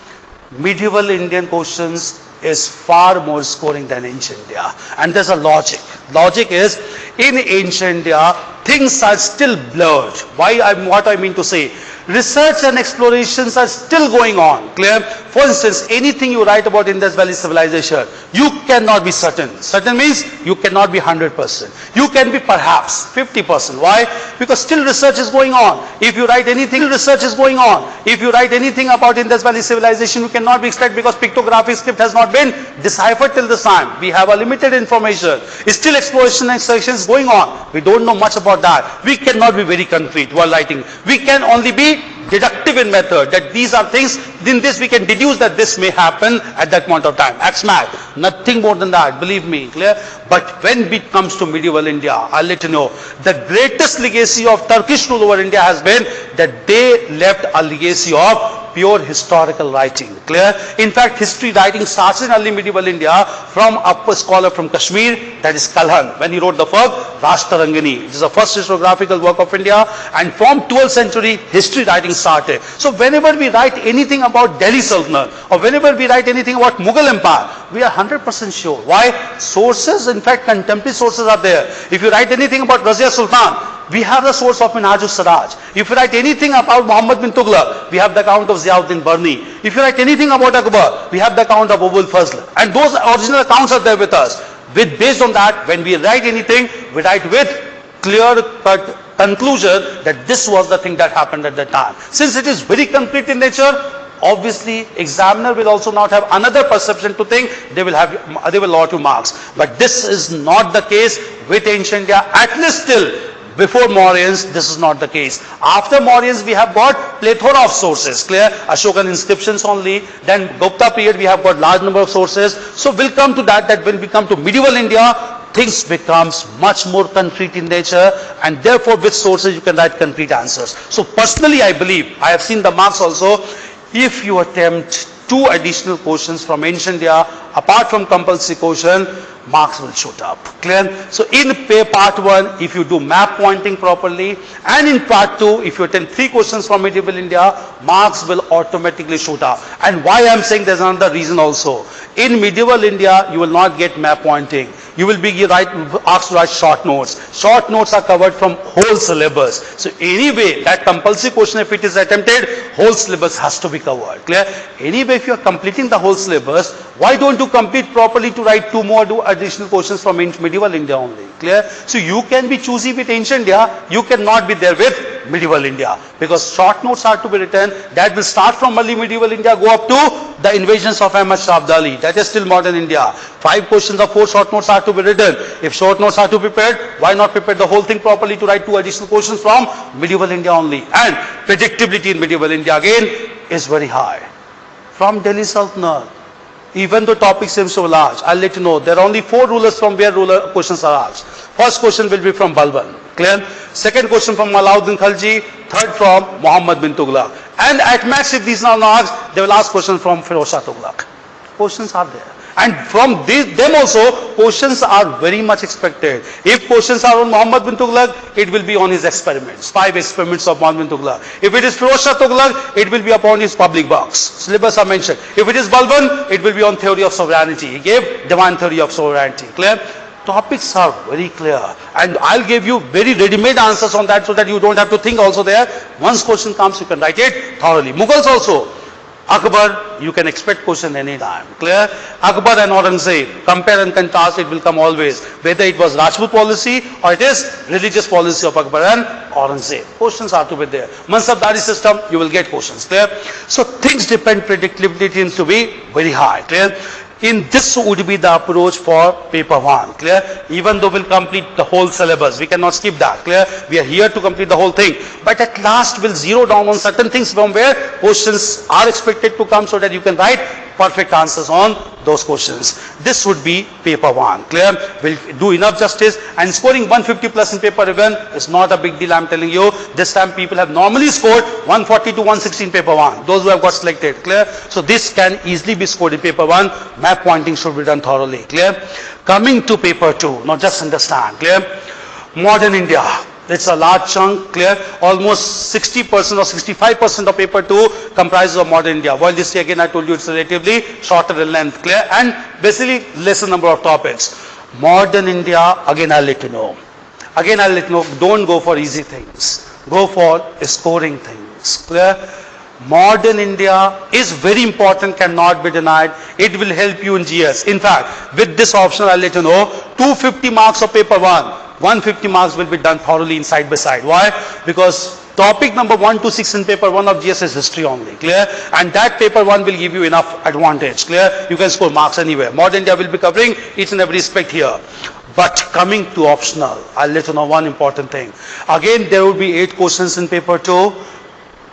medieval Indian questions is far more scoring than ancient India. And there's a logic. Logic is, in ancient India, things are still blurred. What I mean to say, research and explorations are still going on. Clear? For instance, anything you write about Indus Valley civilization, you cannot be certain. Certain means you cannot be 100%. You can be perhaps 50%. Why? Because still research is going on. If you write anything, research is going on. If you write anything about Indus Valley civilization, you cannot be expected because pictographic script has not been deciphered till this time. We have a limited information. Still exploration and extraction is going on. We don't know much about that. We cannot be very concrete while writing. We can only be deductive in method, that these are things, in this we can deduce that this may happen at that point of time. Axmat, nothing more than that, believe me. Clear? But when it comes to medieval India, I'll let you know, the greatest legacy of Turkish rule over India has been that they left a legacy of pure historical writing. Clear? In fact, history writing starts in early medieval India from a scholar from Kashmir, that is Kalhan, when he wrote the work RAJTARANGINI. It is the first historiographical work of India, and from 12th century history writing started. So whenever we write anything about Delhi Sultanate, or whenever we write anything about Mughal Empire, we are 100% sure. Why? Sources, in fact contemporary sources are there. If you write anything about Razia Sultan, we have the source of Minhajus Siraj. If you write anything about Muhammad bin Tughlaq, we have the account of Ziauddin Barni. If you write anything about Akbar, we have the account of Abul Fazl. And those original accounts are there with us. Based on that, when we write anything, we write with clear-cut conclusion that this was the thing that happened at that time. Since it is very concrete in nature, obviously examiner will also not have another perception to think they will allot you marks. But this is not the case with ancient India, at least till before Mauryans, this is not the case. After Mauryans, we have got plethora of sources. Clear? Ashokan inscriptions only. Then Gupta period, we have got large number of sources. So we'll come to that when we come to medieval India, things becomes much more concrete in nature, and therefore with sources you can write concrete answers. So personally, I believe, I have seen the marks also, if you attempt 2 additional questions from ancient India, apart from compulsory question, marks will shoot up. Clear? So in part 1, if you do map pointing properly, and in part 2, if you attempt 3 questions from medieval India, marks will automatically shoot up. And why I am saying, there's another reason also. In medieval India, you will not get map pointing. You will be asked to write short notes. Short notes are covered from whole syllabus. So anyway, that compulsory question, if it is attempted, whole syllabus has to be covered. Clear? Anyway, if you are completing the whole syllabus, why don't you complete properly to write 2 more additional questions from medieval India only? Clear? So you can be choosy with ancient India, you cannot be there with medieval India, because short notes are to be written that will start from early medieval India, go up to the invasions of Ahmad Shah Abdali. That is still modern India. 5 questions or 4 short notes are to be written. If short notes are to be prepared, why not prepare the whole thing properly to write 2 additional questions from medieval India only? And predictability in medieval India again is very high. From Delhi Sultanate, even though topic seems so large, I'll let you know, there are only 4 rulers from where ruler questions are asked. First question will be from Balban. Clear? Second question from Alauddin Khalji. Third from Muhammad bin Tughlaq. And at max, if these are not asked, they will ask questions from Firoz Shah Tughlaq. Questions are there. And from them also, questions are very much expected. If questions are on Muhammad bin Tughlaq, it will be on his experiments. 5 experiments of Muhammad bin Tughlaq. If it is Firoz Shah Tughlaq, it will be upon his public works. Syllabus are mentioned. If it is Balban, it will be on theory of sovereignty. He gave divine theory of sovereignty. Clear? topics are very clear, and I'll give you very ready-made answers on that so that you don't have to think also there. Once question comes, you can write it thoroughly. Mughals also. Akbar, you can expect question any time. Clear? Akbar and Aurangzeb, compare and contrast, it will come always. Whether it was Rajput policy or it is religious policy of Akbar and Aurangzeb. Questions are to be there. Mansabdari system, you will get questions. Clear? So things depend, predictability seems to be very high. Clear? In this would be the approach for paper 1. Clear? Even though we'll complete the whole syllabus, we cannot skip that. Clear? We are here to complete the whole thing. But at last we'll zero down on certain things from where questions are expected to come so that you can write perfect answers on those questions. This would be paper 1. Clear? We'll do enough justice, and scoring 150 plus in paper 1 is not a big deal, I'm telling you. This time people have normally scored 140 to 160 in paper 1. Those who have got selected. Clear? So this can easily be scored in paper 1. Map pointing should be done thoroughly. Clear? Coming to paper 2. Now just understand. Clear? Modern India. It's a large chunk. Clear? Almost 60% or 65% of paper 2 comprises of modern India. While this again I told you it's relatively shorter in length. Clear? And basically lesser number of topics. Modern India, again I'll let you know. Again I'll let you know, don't go for easy things. Go for scoring things. Clear? Modern India is very important, cannot be denied. It will help you in GS. In fact, with this option I'll let you know, 250 marks of paper 1. 150 marks will be done thoroughly in side by side. Why? Because topic number 1 to 6 in paper 1 of GS is history only. Clear? And that paper 1 will give you enough advantage. Clear? You can score marks anywhere. Modern India will be covering each and every aspect here. But coming to optional, I'll let you know one important thing. Again, there will be 8 questions in paper 2.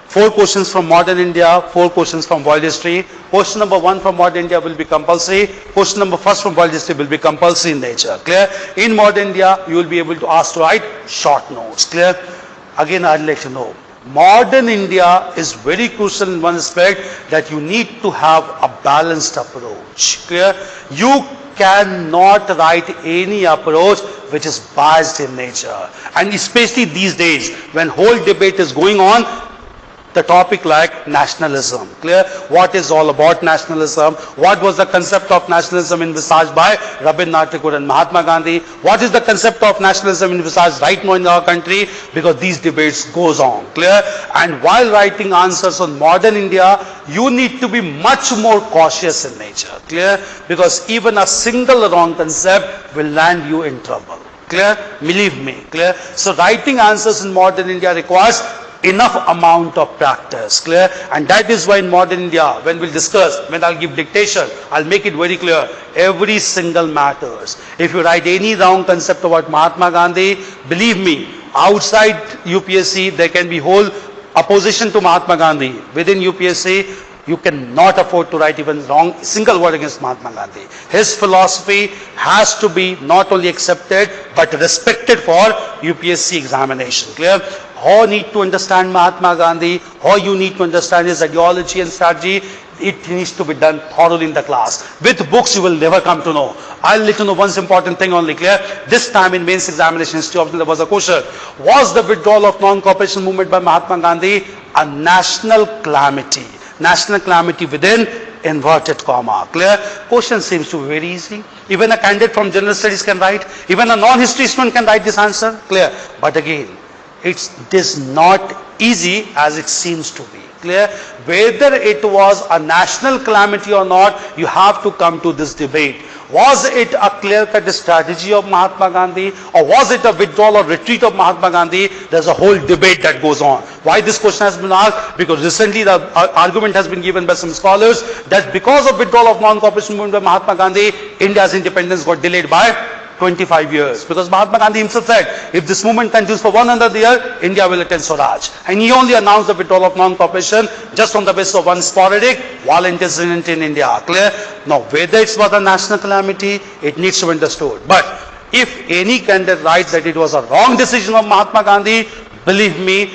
4 questions from modern India, 4 questions from world history. Question number 1 from modern India will be compulsory. Question number 1 from world history will be compulsory in nature. Clear? In modern India, you will be able to ask to write short notes. Clear? Again, I'll let you know. Modern India is very crucial in one aspect, that you need to have a balanced approach. Clear? You cannot write any approach which is biased in nature. And especially these days, when whole debate is going on, the topic like nationalism. Clear? What is all about nationalism? What was the concept of nationalism envisaged by Rabindranath Tagore and Mahatma Gandhi? What is the concept of nationalism envisaged right now in our country? Because these debates goes on. Clear? And while writing answers on modern India, you need to be much more cautious in nature. Clear? Because even a single wrong concept will land you in trouble. Clear? Believe me. Clear? So writing answers in modern India requires enough amount of practice. Clear? And that is why in modern India, when we'll discuss, when I'll give dictation, I'll make it very clear, every single matters. If you write any wrong concept about Mahatma Gandhi, believe me, outside UPSC there can be whole opposition to Mahatma Gandhi. Within UPSC, you cannot afford to write even wrong single word against Mahatma Gandhi. His philosophy has to be not only accepted but respected for UPSC examination. Clear? How you need to understand Mahatma Gandhi, how you need to understand his ideology and strategy, it needs to be done thoroughly in the class. With books you will never come to know. I'll let you know one important thing only. Clear? This time in mains examination history option there was a question. Was the withdrawal of non-cooperation movement by Mahatma Gandhi a national calamity? National calamity within inverted comma. Clear? Question seems to be very easy. Even a candidate from general studies can write. Even a non-history student can write this answer. Clear? But again, it is not easy as it seems to be. Clear? Whether it was a national calamity or not, you have to come to this debate. Was it a clear-cut strategy of Mahatma Gandhi, or was it a withdrawal or retreat of Mahatma Gandhi? There's a whole debate that goes on. Why this question has been asked? Because recently the argument has been given by some scholars that because of withdrawal of non-cooperation movement by Mahatma Gandhi, India's independence got delayed by 25 years. Because Mahatma Gandhi himself said, if this movement continues for 100 years, India will attain Swaraj. And he only announced the withdrawal of non-cooperation just on the basis of one sporadic violent incident in India. Clear? Now, whether it was a national calamity, it needs to be understood. But if any candidate writes that it was a wrong decision of Mahatma Gandhi, believe me,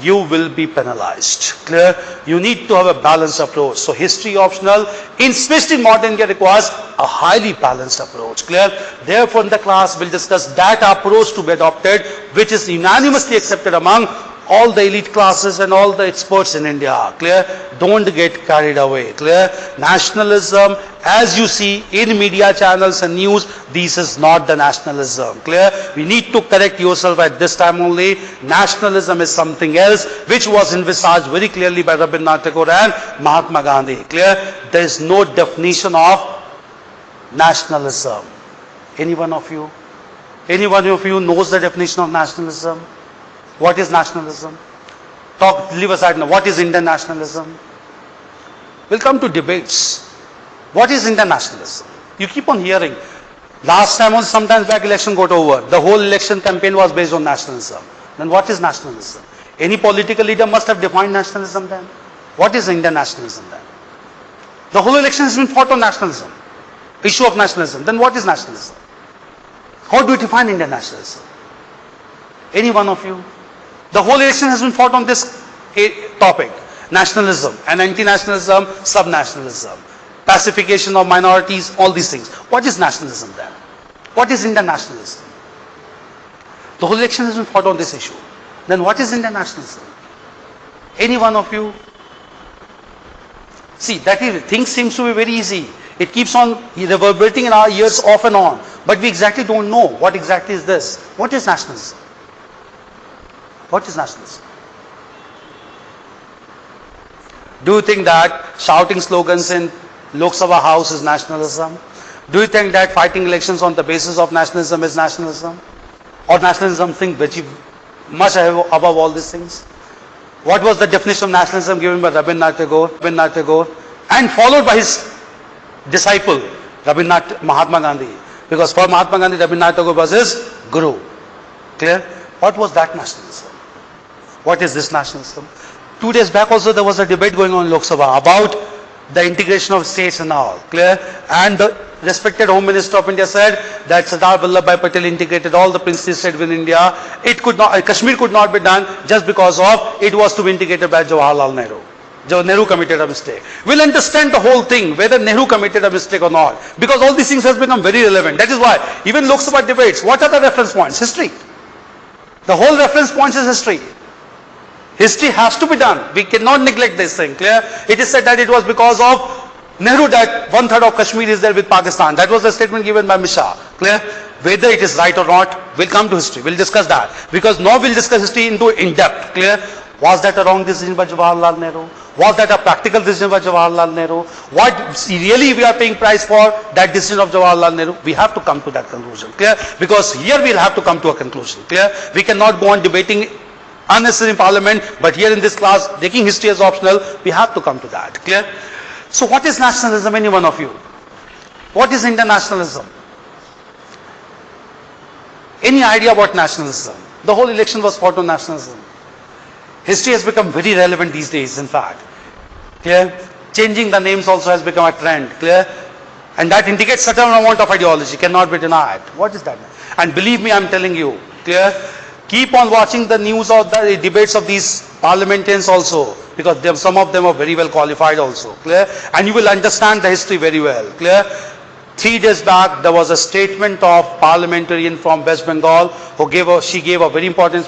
you will be penalized. Clear? You need to have a balanced approach. So history optional, especially in modern India, requires a highly balanced approach. Clear? Therefore in the class we'll discuss that approach to be adopted which is unanimously accepted among all the elite classes and all the experts in India, clear? Don't get carried away, clear? Nationalism, as you see in media channels and news, this is not the nationalism, clear? We need to correct yourself at this time only. Nationalism is something else, which was envisaged very clearly by Rabindranath Tagore and Mahatma Gandhi, clear? There is no definition of nationalism. Any one of you knows the definition of nationalism? What is nationalism? Leave aside now. What is Indian nationalism? We'll come to debates. What is Indian nationalism? You keep on hearing. Last time was sometimes back election got over. The whole election campaign was based on nationalism. Then what is nationalism? Any political leader must have defined nationalism then. What is Indian nationalism then? The whole election has been fought on nationalism. Issue of nationalism. Then what is nationalism? How do you define Indian nationalism? Any one of you? The whole election has been fought on this topic. Nationalism and anti-nationalism, sub-nationalism, pacification of minorities, all these things. What is nationalism then? What is Indian nationalism? The whole election has been fought on this issue. Then what is Indian nationalism? Any one of you? See, things seems to be very easy. It keeps on reverberating in our ears off and on. But we exactly don't know what exactly is this. What is nationalism? What is nationalism? Do you think that shouting slogans in Lok Sabha House is nationalism? Do you think that fighting elections on the basis of nationalism is nationalism? Or nationalism thing which is much above all these things? What was the definition of nationalism given by Rabindranath Tagore and followed by his disciple Mahatma Gandhi? Because for Mahatma Gandhi, Rabindranath Tagore was his guru. Clear? What was that nationalism? What is this nationalism? 2 days back also there was a debate going on in Lok Sabha about the integration of states and all. Clear? And the respected Home Minister of India said that Sardar Vallabhbhai Patel integrated all the princely states within India. Kashmir could not be done just because of it was to be integrated by Jawaharlal Nehru. Nehru committed a mistake. We'll understand the whole thing, whether Nehru committed a mistake or not. Because all these things has become very relevant. That is why, even Lok Sabha debates, what are the reference points? History. The whole reference points is history. History has to be done. We cannot neglect this thing. Clear? It is said that it was because of Nehru that 1/3 of Kashmir is there with Pakistan. That was the statement given by Misha. Clear? Whether it is right or not, we'll come to history. We'll discuss that. Because now we'll discuss history in depth. Clear? Was that a wrong decision by Jawaharlal Nehru? Was that a practical decision by Jawaharlal Nehru? What really we are paying price for that decision of Jawaharlal Nehru? We have to come to that conclusion. Clear? Because here we'll have to come to a conclusion. Clear? We cannot go on debating unnecessary in parliament, but here in this class, taking history as optional, we have to come to that. Clear? So what is nationalism, any one of you? What is Indian nationalism? Any idea about nationalism? The whole election was fought on nationalism. History has become very relevant these days, in fact. Clear? Changing the names also has become a trend. Clear? And that indicates certain amount of ideology, cannot be denied. What is that? And believe me, I'm telling you, clear? Keep on watching the news of the debates of these parliamentarians also, because some of them are very well qualified also. Clear? And you will understand the history very well. Clear? 3 days back, there was a statement of parliamentarian from West Bengal who gave a very important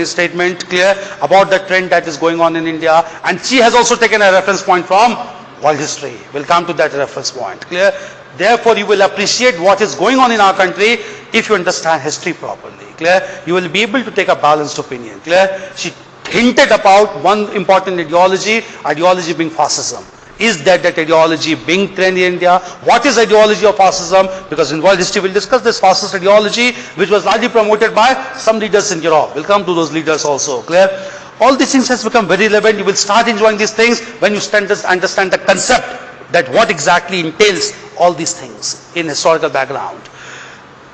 statement, clear, about the trend that is going on in India. And she has also taken a reference point from world history. We'll come to that reference point. Clear? Therefore, you will appreciate what is going on in our country if you understand history properly. Clear? You will be able to take a balanced opinion. Clear? She hinted about one important ideology being fascism. Is that ideology being trend in India? What is ideology of fascism? Because in world history we'll discuss this fascist ideology which was largely promoted by some leaders in Europe. We'll come to those leaders also. Clear? All these things has become very relevant. You will start enjoying these things when you understand the concept that what exactly entails all these things in historical background.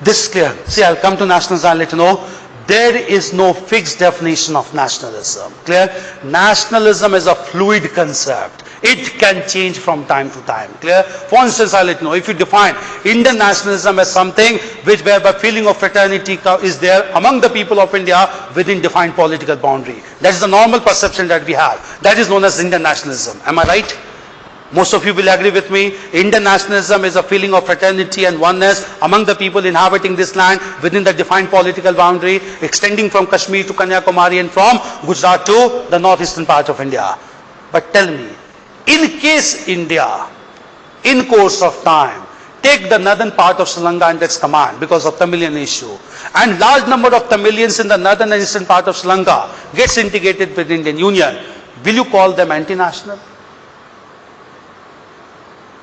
This is clear. See, I'll come to nationalism and let you know. There is no fixed definition of nationalism. Clear? Nationalism is a fluid concept. It can change from time to time. Clear? For instance, I'll let you know, if you define Indian nationalism as something whereby feeling of fraternity is there among the people of India within defined political boundary. That is the normal perception that we have. That is known as Indian nationalism. Am I right? Most of you will agree with me. Indian nationalism is a feeling of fraternity and oneness among the people inhabiting this land within the defined political boundary extending from Kashmir to Kanyakumari and from Gujarat to the northeastern part of India. But tell me, in case India, in course of time, take the northern part of Sri Lanka under its command because of Tamilian issue, and large number of Tamilians in the northern and eastern part of Sri Lanka gets integrated with the Indian Union, will you call them anti-national?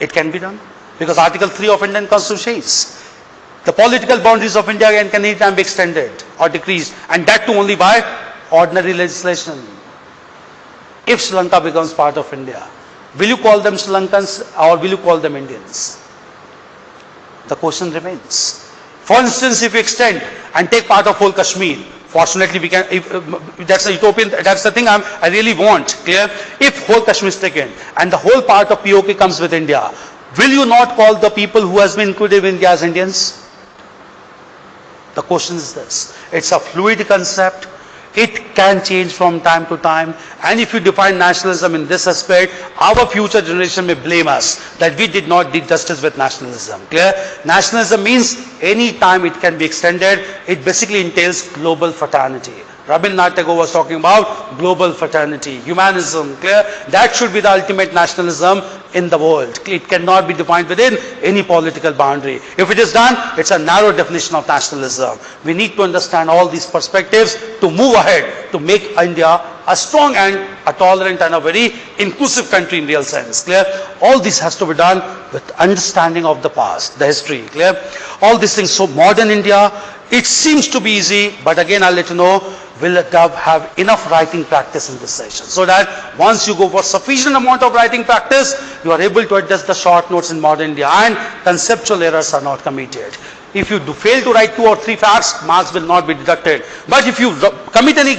It can be done because Article 3 of Indian Constitution says the political boundaries of India can anytime be extended or decreased, and that too only by ordinary legislation. If Sri Lanka becomes part of India, will you call them Sri Lankans or will you call them Indians? The question remains. For instance, if you extend and take part of whole Kashmir, fortunately we can, that's a utopian, that's the thing I really want, clear? If whole Kashmir is taken and the whole part of POK comes with India, will you not call the people who has been included in India as Indians? The question is this. It's a fluid concept. It can change from time to time, and if you define nationalism in this aspect, our future generation may blame us that we did not do justice with nationalism. Clear? Nationalism means any time it can be extended. It basically entails global fraternity. Rabindranath Tagore was talking about global fraternity, humanism. Clear? That should be the ultimate nationalism in the world. It cannot be defined within any political boundary. If it is done, it's a narrow definition of nationalism. We need to understand all these perspectives to move ahead, to make India a strong and a tolerant and a very inclusive country in real sense. Clear? All this has to be done with understanding of the past, the history. Clear? All these things. So modern India, it seems to be easy, but again I'll let you know, will have enough writing practice in this session, so that once you go for sufficient amount of writing practice, you are able to adjust the short notes in modern India and conceptual errors are not committed. If you do fail to write 2 or 3 facts, marks will not be deducted. But if you commit any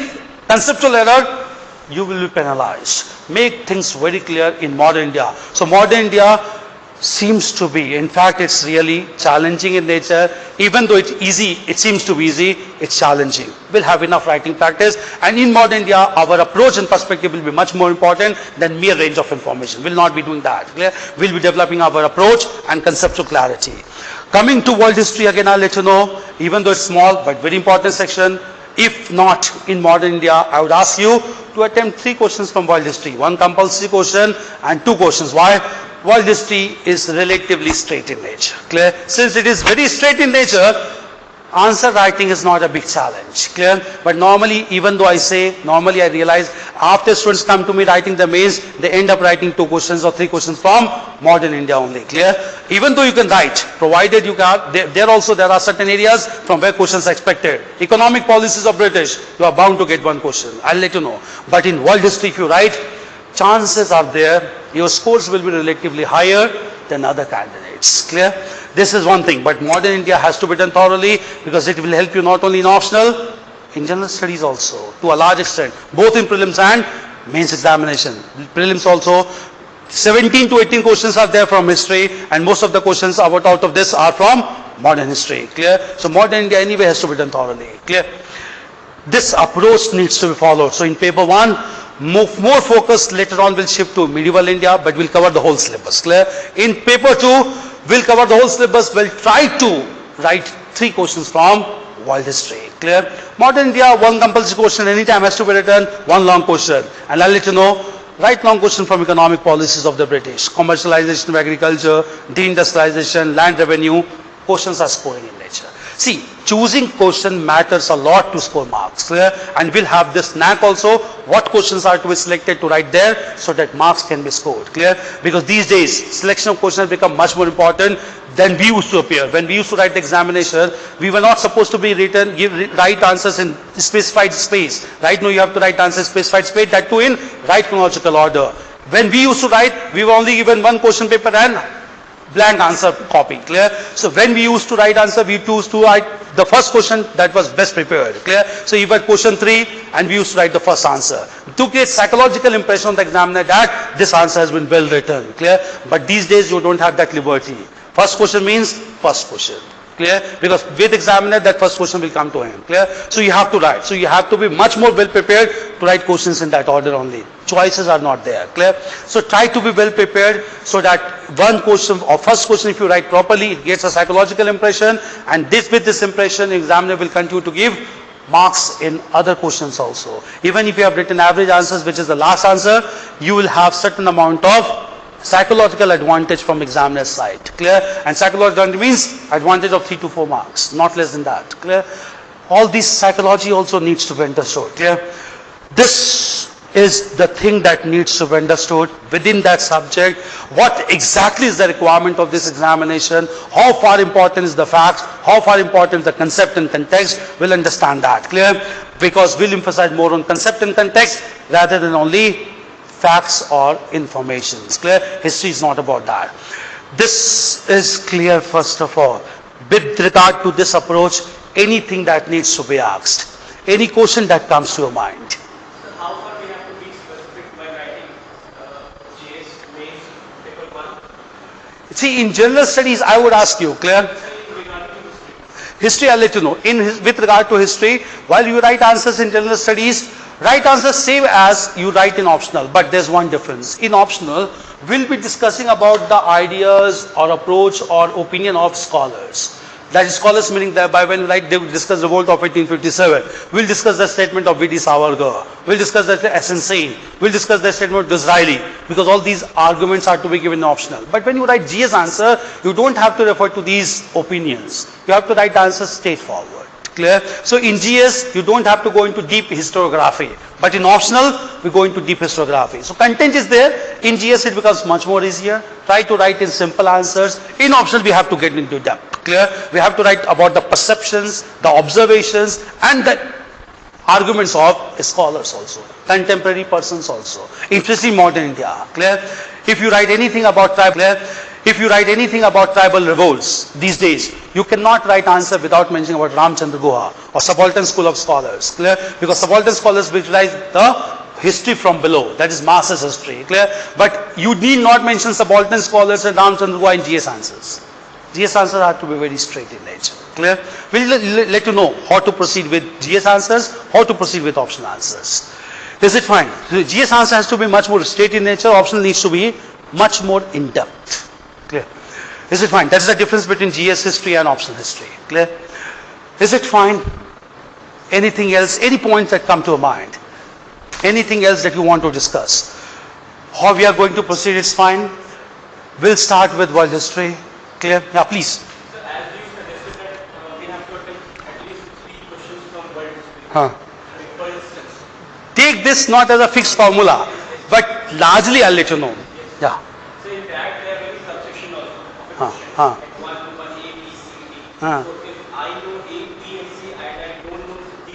conceptual error, you will be penalized. Make things very clear in modern India. So modern India seems to be, in fact it's really challenging in nature. Even though it's easy, it seems to be easy, it's challenging. We'll have enough writing practice, and in modern India our approach and perspective will be much more important than mere range of information. We'll not be doing that. Clear? We'll be developing our approach and conceptual clarity. Coming to world history, again I'll let you know, even though it's small but very important section, if not in modern India, I would ask you to attempt 3 questions from world history. 1 compulsory question and 2 questions. Why? World history is relatively straight in nature. Clear? Since it is very straight in nature, answer writing is not a big challenge. Clear? But normally, even though I say, normally I realize after students come to me writing the mains, they end up writing 2 questions or 3 questions from modern India only. Clear? Even though you can write, provided you can, there are certain areas from where questions are expected. Economic policies of British, you are bound to get 1 question. I'll let you know. But in world history, if you write, chances are there, your scores will be relatively higher than other candidates. Clear? This is one thing, but modern India has to be done thoroughly because it will help you not only in optional, in general studies also, to a large extent, both in prelims and mains examination. Prelims also, 17 to 18 questions are there from history, and most of the questions out of this are from modern history. Clear? So modern India anyway has to be done thoroughly. Clear? This approach needs to be followed. So in paper 1, more focus later on will shift to medieval India, but we'll cover the whole syllabus. Clear? In paper 2, we'll cover the whole syllabus. We'll try to write 3 questions from world history. Clear? Modern India, 1 compulsory question anytime has to be written, 1 long question. And I'll let you know, write long question from economic policies of the British. Commercialization of agriculture, deindustrialization, land revenue, questions are scoring in nature. See, choosing question matters a lot to score marks. Clear? And we'll have this knack also, what questions are to be selected to write there so that marks can be scored. Clear? Because these days, selection of questions become much more important than we used to appear. When we used to write the examination, we were not supposed to be write answers in specified space. Right now you have to write answers in specified space, that too in right chronological order. When we used to write, we were only given 1 question paper and blank answer copy. Clear? So when we used to write answer, we used to write the first question that was best prepared. Clear? So you had question 3 and we used to write the first answer to get psychological impression on the examiner that this answer has been well written. Clear? But these days you don't have that liberty. First question means first question. Clear? Because with examiner, that first question will come to him. Clear? So you have to write. So you have to be much more well prepared to write questions in that order only. Choices are not there. Clear? So try to be well prepared so that one question or first question, if you write properly, it gets a psychological impression, and with this impression, examiner will continue to give marks in other questions also. Even if you have written average answers, which is the last answer, you will have certain amount of psychological advantage from examiner's side. Clear? And psychological advantage means advantage of 3 to 4 marks, not less than that. Clear? All this psychology also needs to be understood. Clear? This is the thing that needs to be understood within that subject. What exactly is the requirement of this examination? How far important is the facts? How far important is the concept and context? We'll understand that. Clear? Because we'll emphasize more on concept and context rather than only facts or informations. Clear? History is not about that. This is clear first of all. With regard to this approach, anything that needs to be asked, any question that comes to your mind. So how far we have to be specific by writing GS mains paper 1? See, in general studies, I would ask you, clear? Regarding history. History, I'll let you know. With regard to history, while you write answers in general studies, write answers same as you write in optional, but there's one difference. In optional, we'll be discussing about the ideas or approach or opinion of scholars. That is scholars meaning that by when they will discuss the revolt of 1857. We'll discuss the statement of V.D. Savarkar. We'll discuss the Hasan. We'll discuss the statement of Disraeli. Because all these arguments are to be given optional. But when you write GS answer, you don't have to refer to these opinions. You have to write the answer straightforward. Clear? So in GS, you don't have to go into deep historiography. But in optional, we go into deep historiography. So content is there. In GS, it becomes much more easier. Try to write in simple answers. In optional, we have to get into depth. Clear? We have to write about the perceptions, the observations, and the arguments of scholars also. Contemporary persons also. Especially modern India. Clear? If you write anything about tribal, if you write anything about tribal revolts these days, you cannot write answer without mentioning about Ramchandra Guha or subaltern school of scholars. Clear? Because subaltern scholars will write the history from below. That is masses history. Clear? But you need not mention subaltern scholars and Ramchandra Guha in GS answers. GS answers have to be very straight in nature. Clear? We'll let you know how to proceed with GS answers, how to proceed with optional answers. Is it fine? So GS answer has to be much more straight in nature. Optional needs to be much more in depth. Clear? Is it fine? That is the difference between GS history and optional history. Clear? Is it fine? Anything else? Any points that come to your mind? Anything else that you want to discuss? How we are going to proceed is fine. We'll start with world history. Clear? Yeah, please. So as you suggested that we have to attempt at least 3 questions from world history. For instance. Take this not as a fixed formula, but largely I'll let you know. Yeah. So in that there are many subsections also of a Huh, question. huh. Like 1, A, B, C, D. Huh. So if I know A, B and C and I don't know D,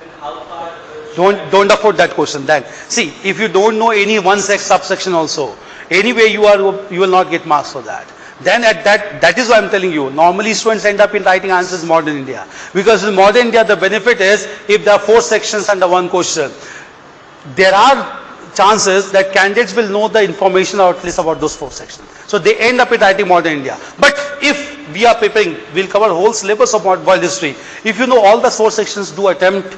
then how far Don't afford that question then. See, if you don't know any one subsection also, anyway you will not get marks for that. Then at that is why I'm telling you, normally students end up in writing answers in modern India. Because in modern India, the benefit is, if there are 4 sections under one question, there are chances that candidates will know the information or at least about those 4 sections. So they end up in writing modern India. But if we are preparing, we'll cover whole syllabus of world history. If you know all the 4 sections, do attempt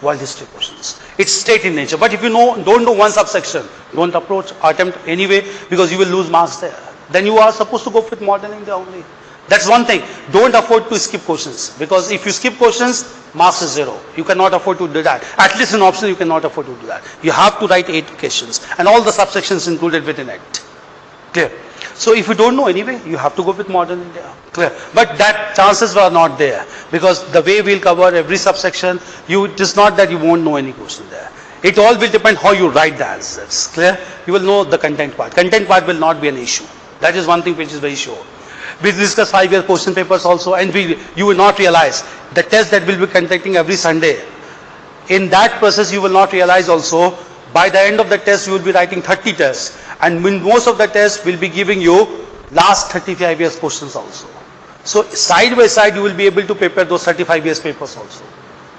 world history questions. It's straight in nature. But if you don't know one subsection, don't attempt anyway, because you will lose marks there. Then you are supposed to go with modern India only. That's one thing. Don't afford to skip questions, because if you skip questions, marks is 0. You cannot afford to do that. At least in optional, you cannot afford to do that. You have to write 8 questions and all the subsections included within it. Clear? So if you don't know anyway, you have to go with modern India. Clear? But that chances were not there, because the way we'll cover every subsection, it is not that you won't know any question there. It all will depend how you write the answers. Clear? You will know the content part. Content part will not be an issue. That is one thing which is very sure. We discuss 5-year question papers also, and you will not realize the test that we'll be conducting every Sunday. In that process, you will not realize also, by the end of the test, you will be writing 30 tests. And in most of the tests, we'll be giving you last 35 years questions also. So side by side, you will be able to prepare those 35 years papers also.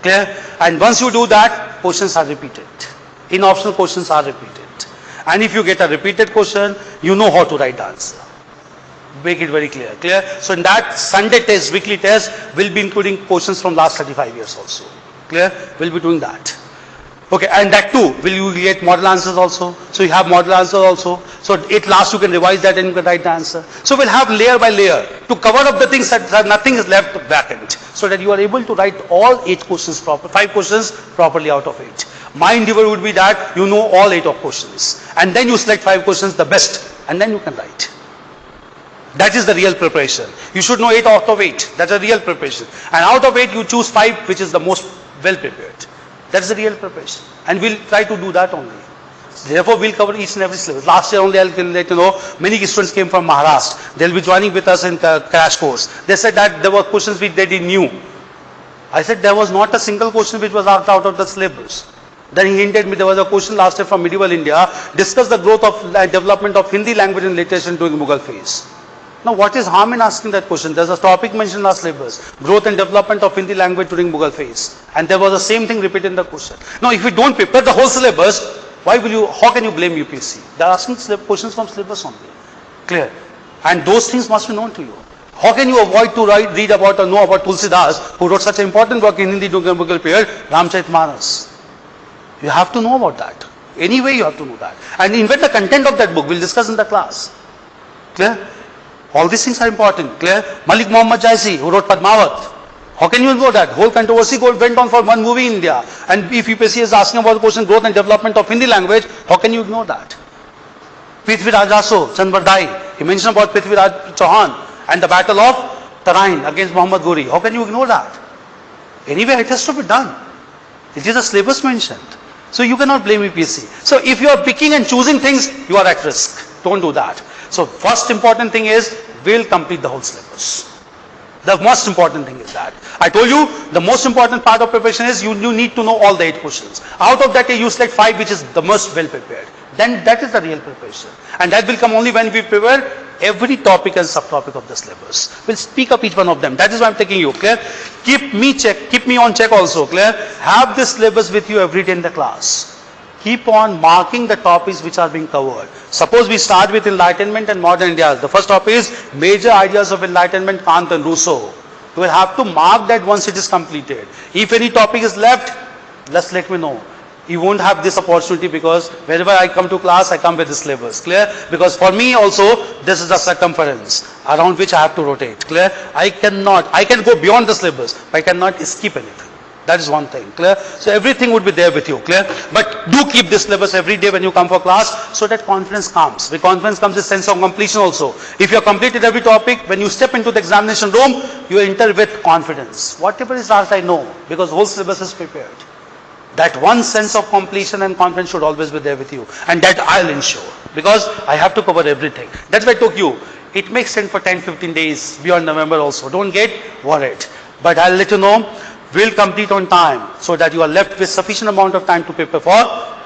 Clear? And once you do that, questions are repeated. In optional, questions are repeated. And if you get a repeated question, you know how to write the answer. Make it very clear. Clear? So in that Sunday test, weekly test, we'll be including questions from last 35 years also. Clear? We'll be doing that. Okay, and that too, will you get model answers also? So you have model answers also. So at last you can revise that and you can write the answer. So we'll have layer by layer to cover up the things that nothing is left vacant. So that you are able to write all 8 questions 5 questions properly out of 8. My endeavor would be that you know all 8 of questions. And then you select 5 questions the best. And then you can write. That is the real preparation. You should know 8 out of 8. That's a real preparation. And out of 8 you choose 5 which is the most well prepared. That is the real preparation. And we'll try to do that only. Therefore, we'll cover each and every syllabus. Last year only, I'll let you know, many students came from Maharashtra. They'll be joining with us in crash course. They said that there were questions which they didn't knew. I said there was not a single question which was asked out of the syllabus. Then he hinted me there was a question last year from medieval India, discuss the growth of development of Hindi language and literature during Mughal phase. Now what is harm in asking that question? There's a topic mentioned in our syllabus, growth and development of Hindi language during Mughal phase. And there was the same thing repeated in the question. Now if you don't prepare the whole syllabus, how can you blame UPSC? They're asking questions from syllabus only. Clear? And those things must be known to you. How can you avoid to read about or know about Tulsidas, who wrote such an important work in Hindi during the Mughal period, Ramcharitmanas? You have to know about that. Anyway you have to know that. And even the content of that book we'll discuss in the class. Clear? All these things are important. Clear? Malik Muhammad Jaisi, who wrote Padmavat. How can you know that? Whole controversy went on for one movie in India. And if UPSC is asking about the question growth and development of Hindi language, how can you ignore that? Prithviraj Raso, Chanbardai, he mentioned about Prithviraj Chauhan and the battle of Tarain against Muhammad Ghori. How can you ignore that? Anyway, it has to be done. It is a syllabus mentioned. So you cannot blame UPSC. So if you are picking and choosing things, you are at risk. Don't do that. So first important thing is, we'll complete the whole syllabus. The most important thing is that. I told you, the most important part of preparation is you need to know all the 8 questions. Out of that, you select 5 which is the most well prepared. Then that is the real preparation. And that will come only when we prepare every topic and subtopic of the syllabus. We'll speak up each one of them. That is why I'm taking you, clear? Keep me on check also, clear? Have this syllabus with you every day in the class. Keep on marking the topics which are being covered. Suppose we start with Enlightenment and Modern India. The first topic is Major Ideas of Enlightenment, Kant and Rousseau. You will have to mark that once it is completed. If any topic is left, just let me know. You won't have this opportunity because whenever I come to class, I come with this syllabus. Clear? Because for me also, this is a circumference around which I have to rotate. Clear? I can go beyond the syllabus, but I cannot skip anything. That is one thing. Clear? So everything would be there with you. Clear? But do keep this syllabus every day when you come for class so that confidence comes. With confidence comes a sense of completion also. If you have completed every topic, when you step into the examination room, you enter with confidence. Whatever is asked, I know, because whole syllabus is prepared. That one sense of completion and confidence should always be there with you. And that I'll ensure. Because I have to cover everything. That's why I took you. It makes sense for 10-15 days beyond November also. Don't get worried. But I'll let you know, we'll complete on time so that you are left with sufficient amount of time to prepare for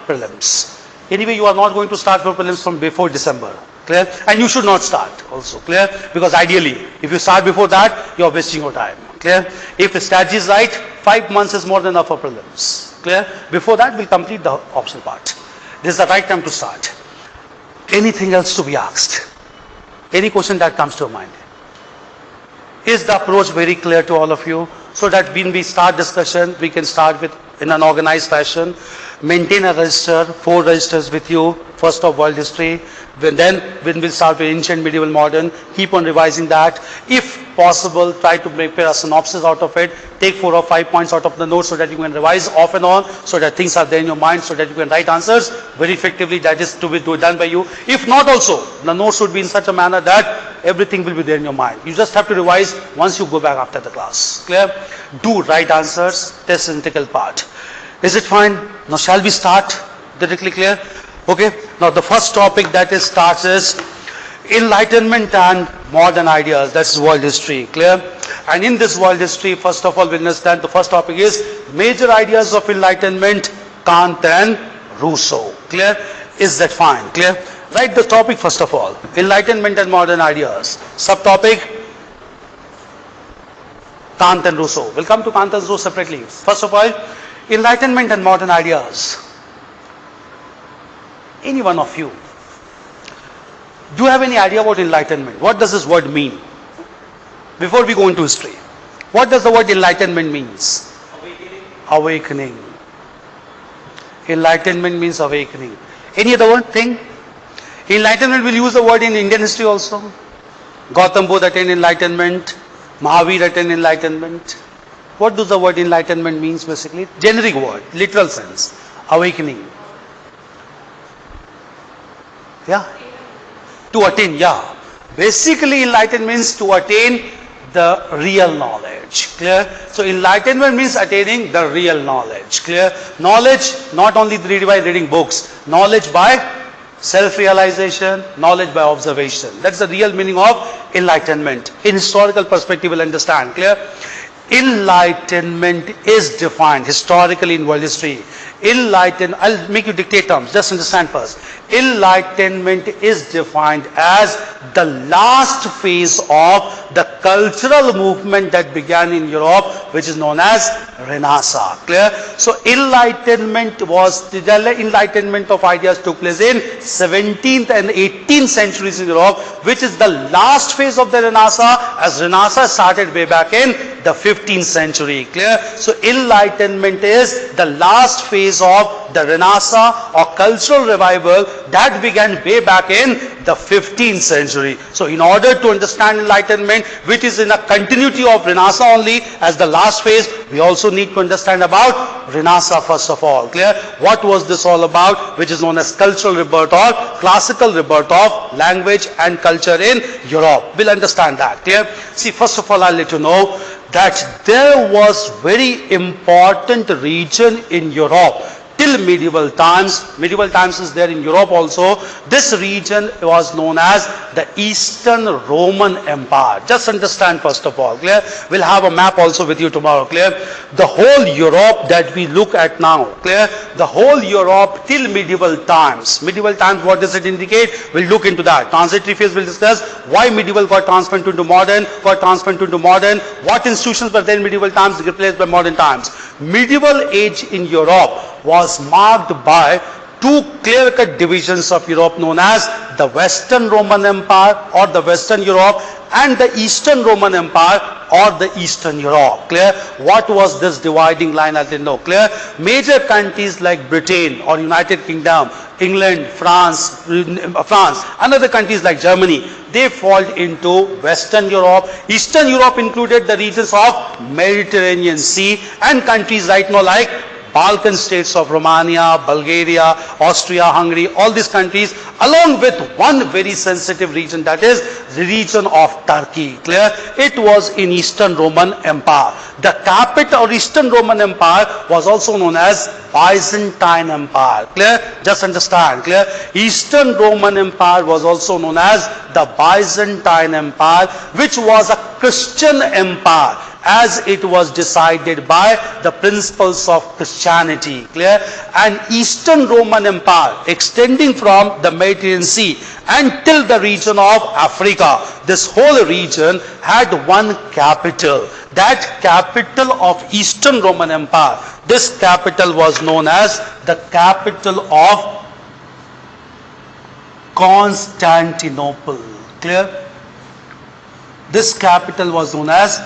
prelims. Anyway, you are not going to start for prelims from before December. Clear? And you should not start also. Clear? Because ideally, if you start before that, you are wasting your time. Clear? If the strategy is right, 5 months is more than enough for prelims. Clear? Before that, we'll complete the optional part. This is the right time to start. Anything else to be asked? Any question that comes to your mind? Is the approach very clear to all of you? So that when we start discussion, we can start with in an organized fashion. Maintain a register, 4 registers with you. First of world history. Then when we'll start with ancient, medieval, modern, keep on revising that. If possible, try to prepare a synopsis out of it. Take 4 or 5 points out of the notes so that you can revise off and on, so that things are there in your mind, so that you can write answers very effectively. That is to be done by you. If not also, the notes should be in such a manner that everything will be there in your mind. You just have to revise once you go back after the class. Clear? Do write answers. Test is integral part. Is it fine? Now shall we start? Directly clear? Okay. Now the first topic that starts is Enlightenment and Modern Ideas. That's world history. Clear? And in this world history, first of all, we understand the first topic is Major Ideas of Enlightenment, Kant and Rousseau. Clear? Is that fine? Clear? Write the topic first of all. Enlightenment and Modern Ideas. Subtopic, Kant and Rousseau. We'll come to Kant and Rousseau separately. First of all, Enlightenment and Modern Ideas. Any one of you. Do you have any idea about enlightenment? What does this word mean? Before we go into history, what does the word enlightenment means? Awakening. Awakening. Enlightenment means awakening. Any other word thing? Enlightenment, will use the word in Indian history also. Gautam Buddha attained enlightenment. Mahavir attained enlightenment. What does the word enlightenment means basically? Generic word, literal sense. Awakening. Yeah? To attain, yeah. Basically enlightenment means to attain the real knowledge. Clear? So enlightenment means attaining the real knowledge. Clear? Knowledge not only by reading books, knowledge by self-realization, knowledge by observation. That's the real meaning of enlightenment. In historical perspective, we'll understand. Clear? Enlightenment is defined historically in world history. I'll make you dictate terms, just understand first. Enlightenment is defined as the last phase of the cultural movement that began in Europe, which is known as Renaissance. Clear? So enlightenment of ideas took place in 17th and 18th centuries in Europe, which is the last phase of the Renaissance, as Renaissance started way back in the 15th century. Clear? So enlightenment is the last phase of the Renaissance or cultural revival that began way back in the 15th century. So in order to understand enlightenment, which is in a continuity of Renaissance only as the last phase, we also need to understand about Renaissance first of all. Clear? What was this all about, which is known as cultural rebirth or classical rebirth of language and culture in Europe. We'll understand that. Clear? See, first of all, I'll let you know that there was very important region in Europe till medieval times. Medieval times is there in Europe also. This region was known as the Eastern Roman Empire. Just understand first of all. Clear? We'll have a map also with you tomorrow. Clear? The whole Europe that we look at now. Clear? The whole Europe till medieval times. Medieval times, what does it indicate? We'll look into that. Transitory phase we'll discuss why medieval got transferred into modern, what institutions were there in medieval times replaced by modern times. Medieval age in Europe was marked by two clear-cut divisions of Europe known as the Western Roman Empire or the Western Europe and the Eastern Roman Empire or the Eastern Europe. Clear? What was this dividing line? I didn't know. Clear? Major countries like Britain or United Kingdom, England, France, and other countries like Germany, they fall into Western Europe. Eastern Europe included the regions of Mediterranean Sea and countries right now like Balkan states of Romania, Bulgaria, Austria, Hungary, all these countries, along with one very sensitive region, that is the region of Turkey. Clear? It was in Eastern Roman Empire. The capital of Eastern Roman Empire was also known as Byzantine Empire. Clear? Just understand. Clear? Eastern Roman Empire was also known as the Byzantine Empire, which was a Christian empire, as it was decided by the principles of Christianity. Clear? And Eastern Roman Empire extending from the Mediterranean Sea until the region of Africa. This whole region had one capital. That capital of Eastern Roman Empire, this capital was known as the capital of Constantinople. Clear? This capital was known as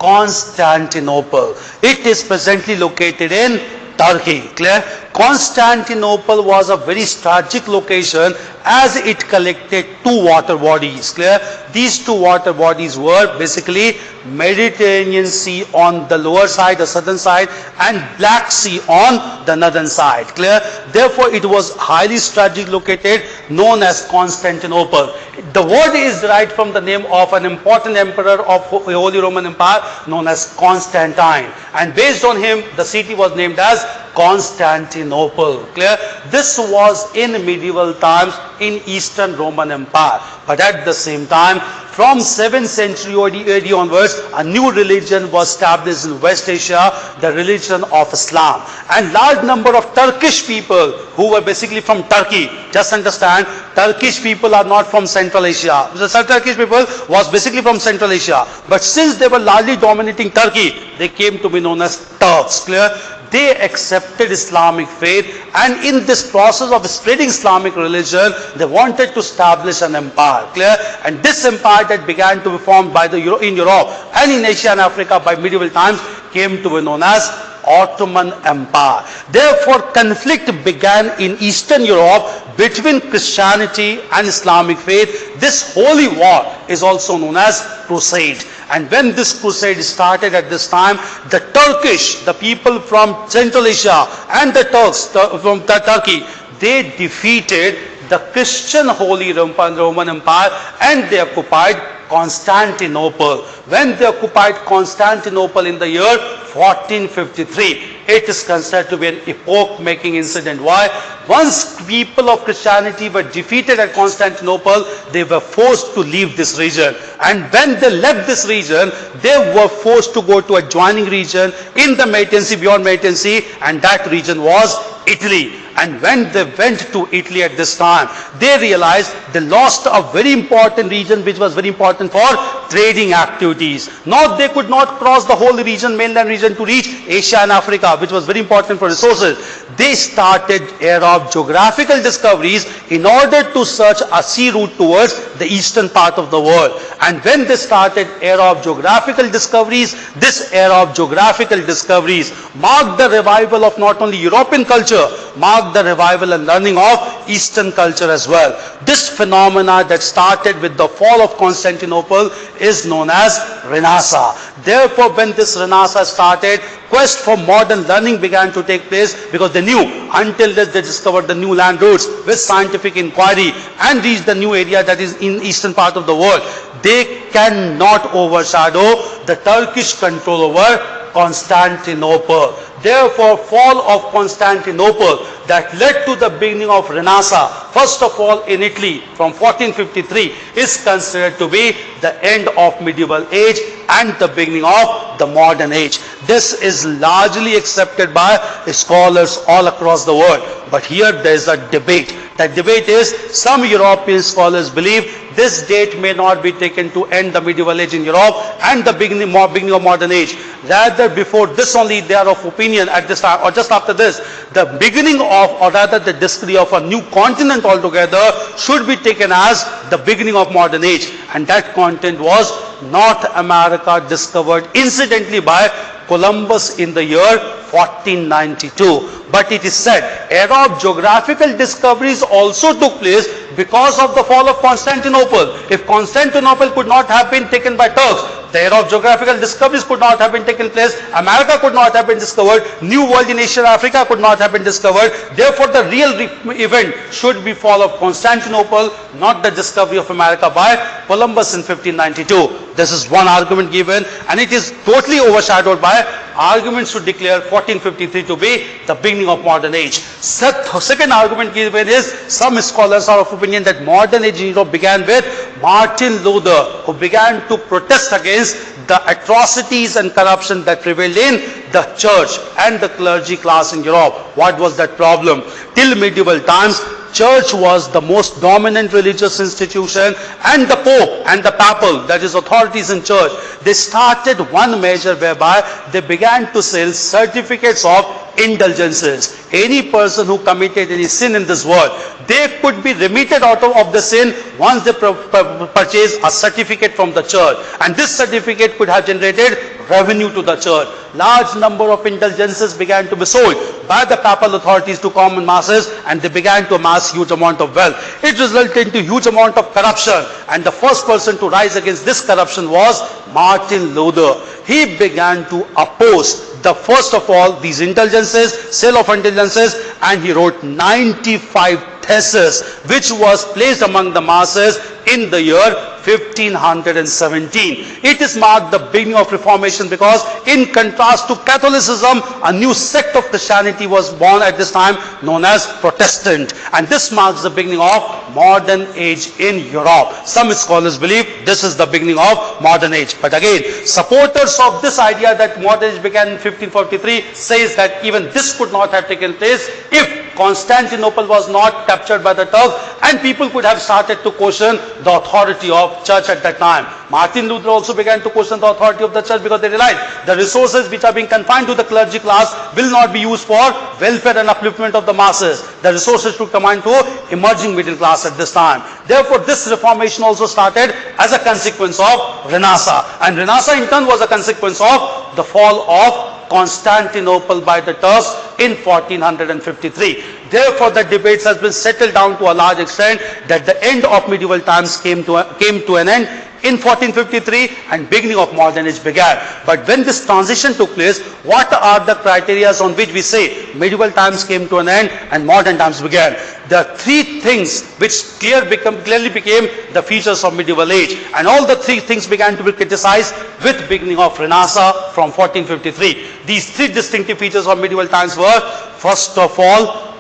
Constantinople. It is presently located in Turkey. Clear? Constantinople was a very strategic location as it collected two water bodies. Clear? These two water bodies were basically Mediterranean Sea on the lower side, the southern side, and Black Sea on the northern side. Clear? Therefore, it was highly strategically located, known as Constantinople. The word is derived from the name of an important emperor of the Holy Roman Empire known as Constantine. And based on him, the city was named as Constantinople. Clear? This was in medieval times in Eastern Roman Empire. But at the same time, From 7th century AD onwards, a new religion was established in West Asia, the religion of Islam. And large number of Turkish people who were basically from Turkey. Just understand, Turkish people are not from Central Asia. The Turkish people was basically from Central Asia. But since they were largely dominating Turkey, they came to be known as Turks. Clear? They accepted Islamic faith, and in this process of spreading Islamic religion, they wanted to establish an empire. Clear? And this empire that began to be formed by in Europe and in Asia and Africa by medieval times came to be known as Ottoman Empire. Therefore, conflict began in Eastern Europe between Christianity and Islamic faith. This holy war is also known as Crusade. And when this crusade started at this time, the Turkish, the people from Central Asia and the Turks from Turkey, they defeated the Christian Holy Roman Empire and they occupied Constantinople. When they occupied Constantinople in the year 1453, it is considered to be an epoch-making incident. Why? Once people of Christianity were defeated at Constantinople, they were forced to leave this region. And when they left this region, they were forced to go to a adjoining region in the Mediterranean Sea, beyond Mediterranean Sea, and that region was Italy. And when they went to Italy at this time, they realized they lost a very important region which was very important for trading activities. Now they could not cross the whole region, mainland region, to reach Asia and Africa, which was very important for resources. They started era of geographical discoveries in order to search a sea route towards the eastern part of the world. And when they started era of geographical discoveries, this era of geographical discoveries marked the revival of not only European culture, marked the revival and learning of Eastern culture as well. This phenomena that started with the fall of Constantinople is known as Renaissance. Therefore, when this Renaissance started, quest for modern learning began to take place, because they knew until they discovered the new land routes with scientific inquiry and reached the new area that is in eastern part of the world, they cannot overshadow the Turkish control over Constantinople. Therefore, fall of Constantinople that led to the beginning of Renaissance, first of all in Italy from 1453, is considered to be the end of medieval age and the beginning of the modern age. This is largely accepted by scholars all across the world. But here there is a debate. That debate is, some European scholars believe this date may not be taken to end the medieval age in Europe and the beginning of modern age. Rather, before this only they are of opinion at this time, or just after this, the beginning of, or rather the discovery of a new continent altogether should be taken as the beginning of modern age. And that continent was North America, discovered incidentally by Columbus in the year 1492. But it is said, era of geographical discoveries also took place because of the fall of Constantinople. If Constantinople could not have been taken by Turks, the era of geographical discoveries could not have been taken place, America could not have been discovered, New World in Asia and Africa could not have been discovered. Therefore, the real event should be fall of Constantinople, not the discovery of America by Columbus in 1592. This is one argument given, and it is totally overshadowed by arguments to declare 1453 to be the beginning of modern age. Second argument given is, some scholars are of opinion that modern age in Europe began with Martin Luther, who began to protest against the atrocities and corruption that prevailed in the church and the clergy class in Europe. What was that problem? Till medieval times, church was the most dominant religious institution, and the Pope and the papal, that is authorities in church, they started one measure whereby they began to sell certificates of indulgences. Any person who committed any sin in this world, they could be remitted out of the sin once they purchase a certificate from the church, and this certificate could have generated revenue to the church. Large number of indulgences began to be sold by the papal authorities to common masses, and they began to amass huge amount of wealth. It resulted into huge amount of corruption, and the first person to rise against this corruption was Martin Luther. He began to oppose the first of all these indulgences, sale of indulgences, and he wrote 95 theses which was placed among the masses in the year 1517. It is marked the beginning of Reformation because in contrast to Catholicism, a new sect of Christianity was born at this time known as Protestant. And this marks the beginning of modern age in Europe. Some scholars believe this is the beginning of modern age. But again, supporters of this idea that modern age began in 1543 says that even this could not have taken place if Constantinople was not captured by the Turks and people could have started to question the authority of church at that time. Martin Luther also began to question the authority of the church because they realized the resources which are being confined to the clergy class will not be used for welfare and upliftment of the masses. The resources should come into emerging middle class at this time. Therefore, this reformation also started as a consequence of Renaissance. And Renaissance in turn was a consequence of the fall of Constantinople by the Turks in 1453. Therefore, the debates has been settled down to a large extent that the end of medieval times came to an end in 1453 and beginning of modern age began. But when this transition took place, what are the criteria on which we say medieval times came to an end and modern times began? There are three things which clearly became the features of medieval age, and all the three things began to be criticized with beginning of Renaissance from 1453. These three distinctive features of medieval times were, first of all,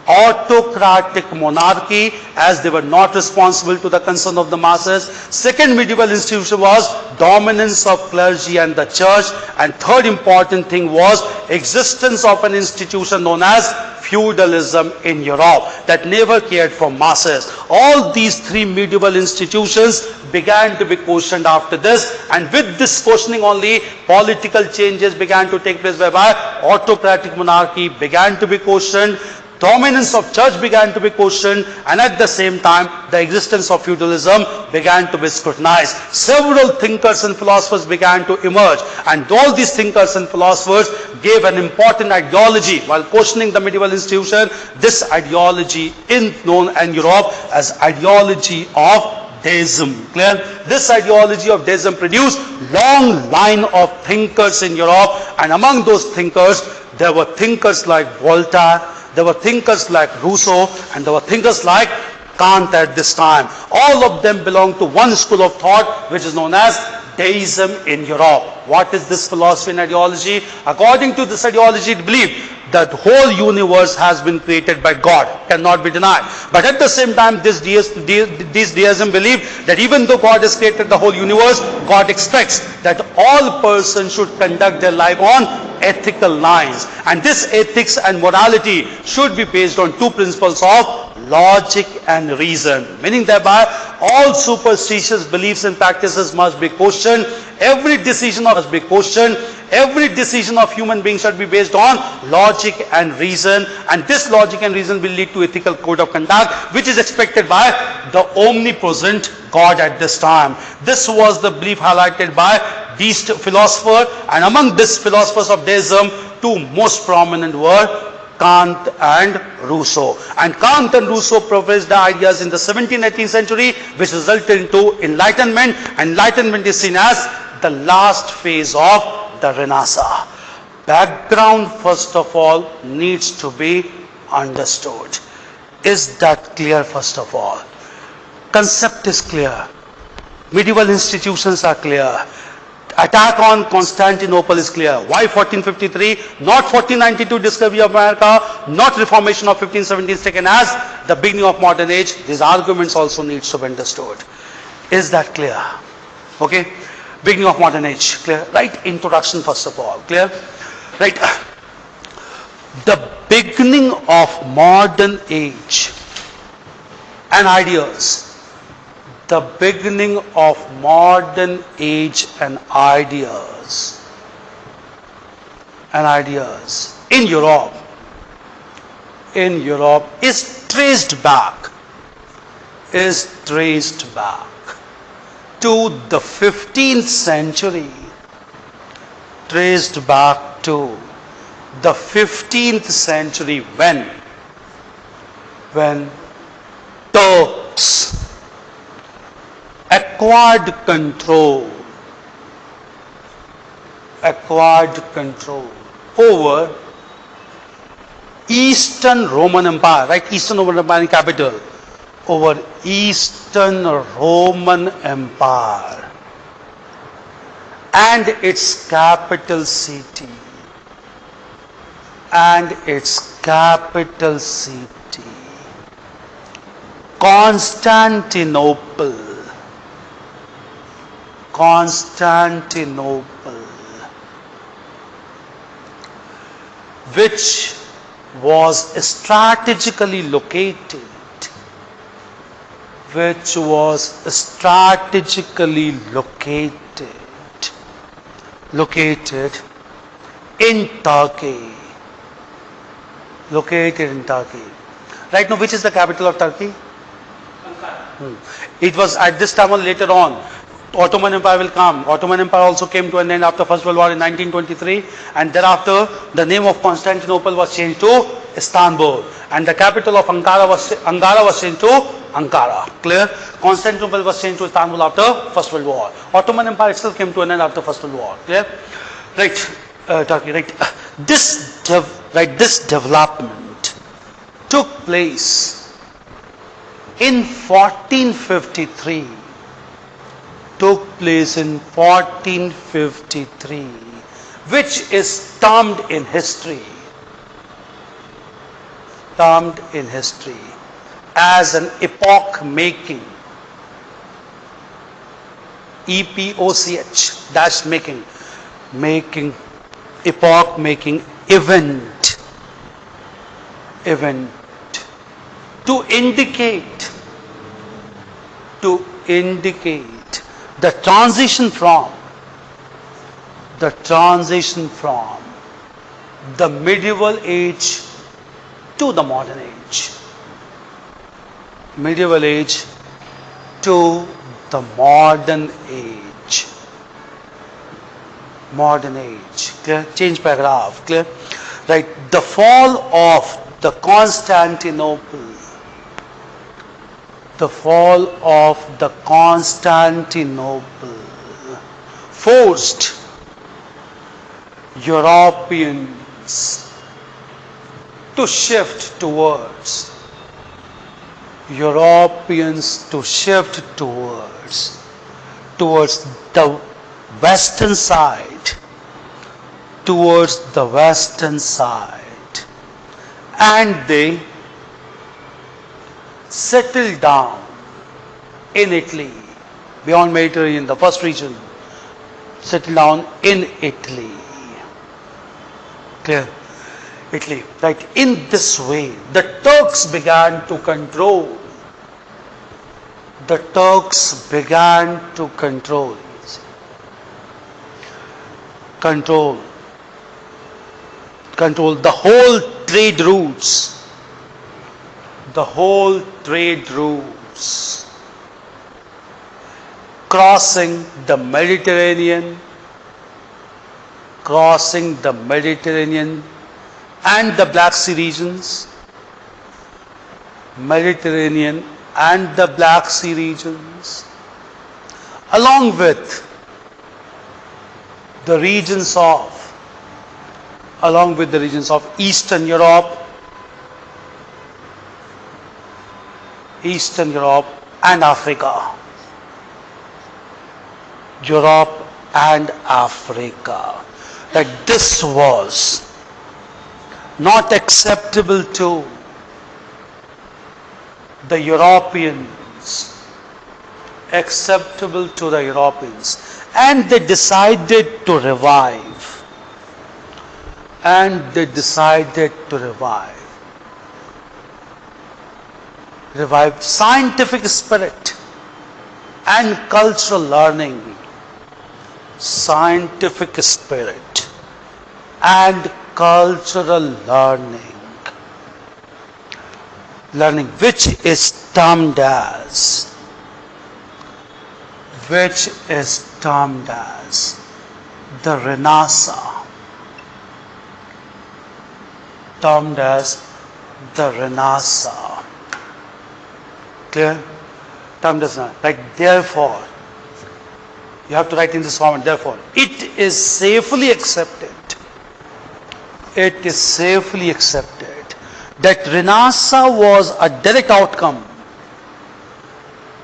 autocratic monarchy, as they were not responsible to the concern of the masses. Second medieval institution was dominance of clergy and the church. And third important thing was existence of an institution known as feudalism in Europe that never cared for masses. All these three medieval institutions began to be questioned after this, and with this questioning only, political changes began to take place whereby autocratic monarchy began to be questioned, dominance of church began to be questioned, and at the same time the existence of feudalism began to be scrutinized. Several thinkers and philosophers began to emerge, and all these thinkers and philosophers gave an important ideology while questioning the medieval institution. This ideology is known in Europe as ideology of deism. Clear? This ideology of deism produced long line of thinkers in Europe, and among those thinkers there were thinkers like Voltaire, there were thinkers like Rousseau, and there were thinkers like Kant at this time. All of them belong to one school of thought which is known as deism in Europe. What is this philosophy and ideology? According to this ideology, it believed that the whole universe has been created by God, cannot be denied. But at the same time, this deism believed that even though God has created the whole universe, God expects that all persons should conduct their life on ethical lines. And this ethics and morality should be based on two principles of logic and reason. Meaning thereby, all superstitious beliefs and practices must be questioned. Every decision must be questioned. Every decision of human beings should be based on logic and reason, and this logic and reason will lead to ethical code of conduct which is expected by the omnipresent God at this time. This was the belief highlighted by these philosophers, and among these philosophers of deism, two most prominent were Kant and Rousseau. And Kant and Rousseau professed the ideas in the 17th-18th century which resulted into Enlightenment. Enlightenment is seen as the last phase of the Renaissance. Background, first of all, needs to be understood. Is that clear? First of all, concept is clear. Medieval institutions are clear. Attack on Constantinople is clear. Why 1453? Not 1492 discovery of America, not reformation of 1517 is taken as the beginning of modern age. These arguments also needs to be understood. Is that clear? Okay. Beginning of modern age, clear? Right? Introduction first of all, clear? Right? The beginning of modern age and ideas. The beginning of modern age and ideas in Europe is traced back to the 15th century, traced back to the 15th century when Turks acquired control over Eastern Roman Empire, right? Eastern Roman Empire capital, over Eastern Roman Empire and its capital city. Constantinople, which was strategically located in Turkey. Right now, which is the capital of Turkey? Ankara. It was at this time or later on. Ottoman Empire will come. Ottoman Empire also came to an end after First World War in 1923, and thereafter the name of Constantinople was changed to Istanbul, and the capital of Ankara was changed to Ankara. Clear? Constantinople was changed to Istanbul after First World War. Ottoman Empire itself came to an end after First World War. Clear? Right. Turkey. Right. This development took place in 1453. Which is termed in history as an epoch-making, epoch dash making epoch-making event to indicate the transition from the medieval age to the modern age. Clear? Change paragraph. Clear? Right. The fall of the Constantinople forced Europeans to shift towards the western side, and they settled down in Italy, beyond Mediterranean, the first region, settled down in Italy. Clear? Italy. Right. In this way, the Turks began to control the whole trade routes crossing the Mediterranean and the Black Sea regions, along with the regions of Eastern Europe and Africa. That this was not acceptable to the Europeans, and they decided to revive scientific spirit and cultural learning. Which is termed as the Renaissance. Clear? Like therefore, you have to write in this format. Therefore, it is safely accepted that Renaissance was a direct outcome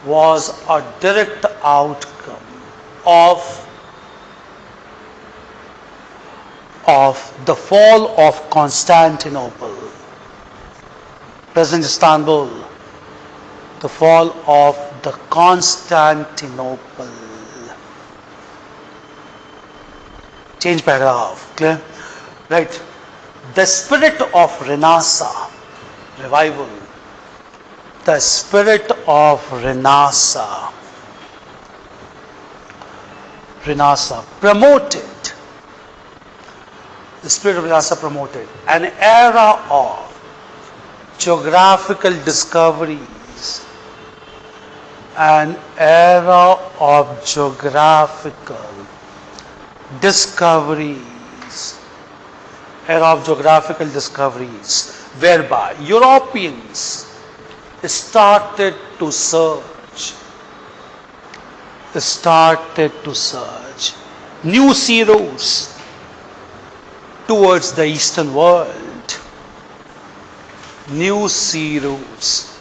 was a direct outcome of the fall of Constantinople, present Istanbul, the fall of the Constantinople. Change paragraph, clear? Right. The spirit of Renaissance, revival, the spirit of Renaissance promoted, the spirit of Renaissance promoted an era of geographical discoveries, an era of geographical discoveries, whereby Europeans started to search new sea routes towards the Eastern world, new sea routes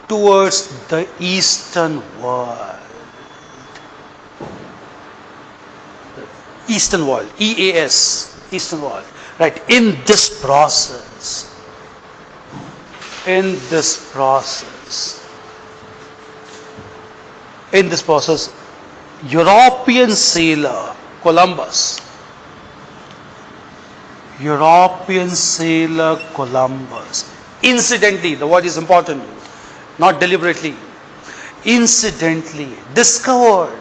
towards the Eastern world. Eastern world, EAS, Eastern world. Right, in this process, European sailor Columbus, incidentally, the word is important, not deliberately, incidentally discovered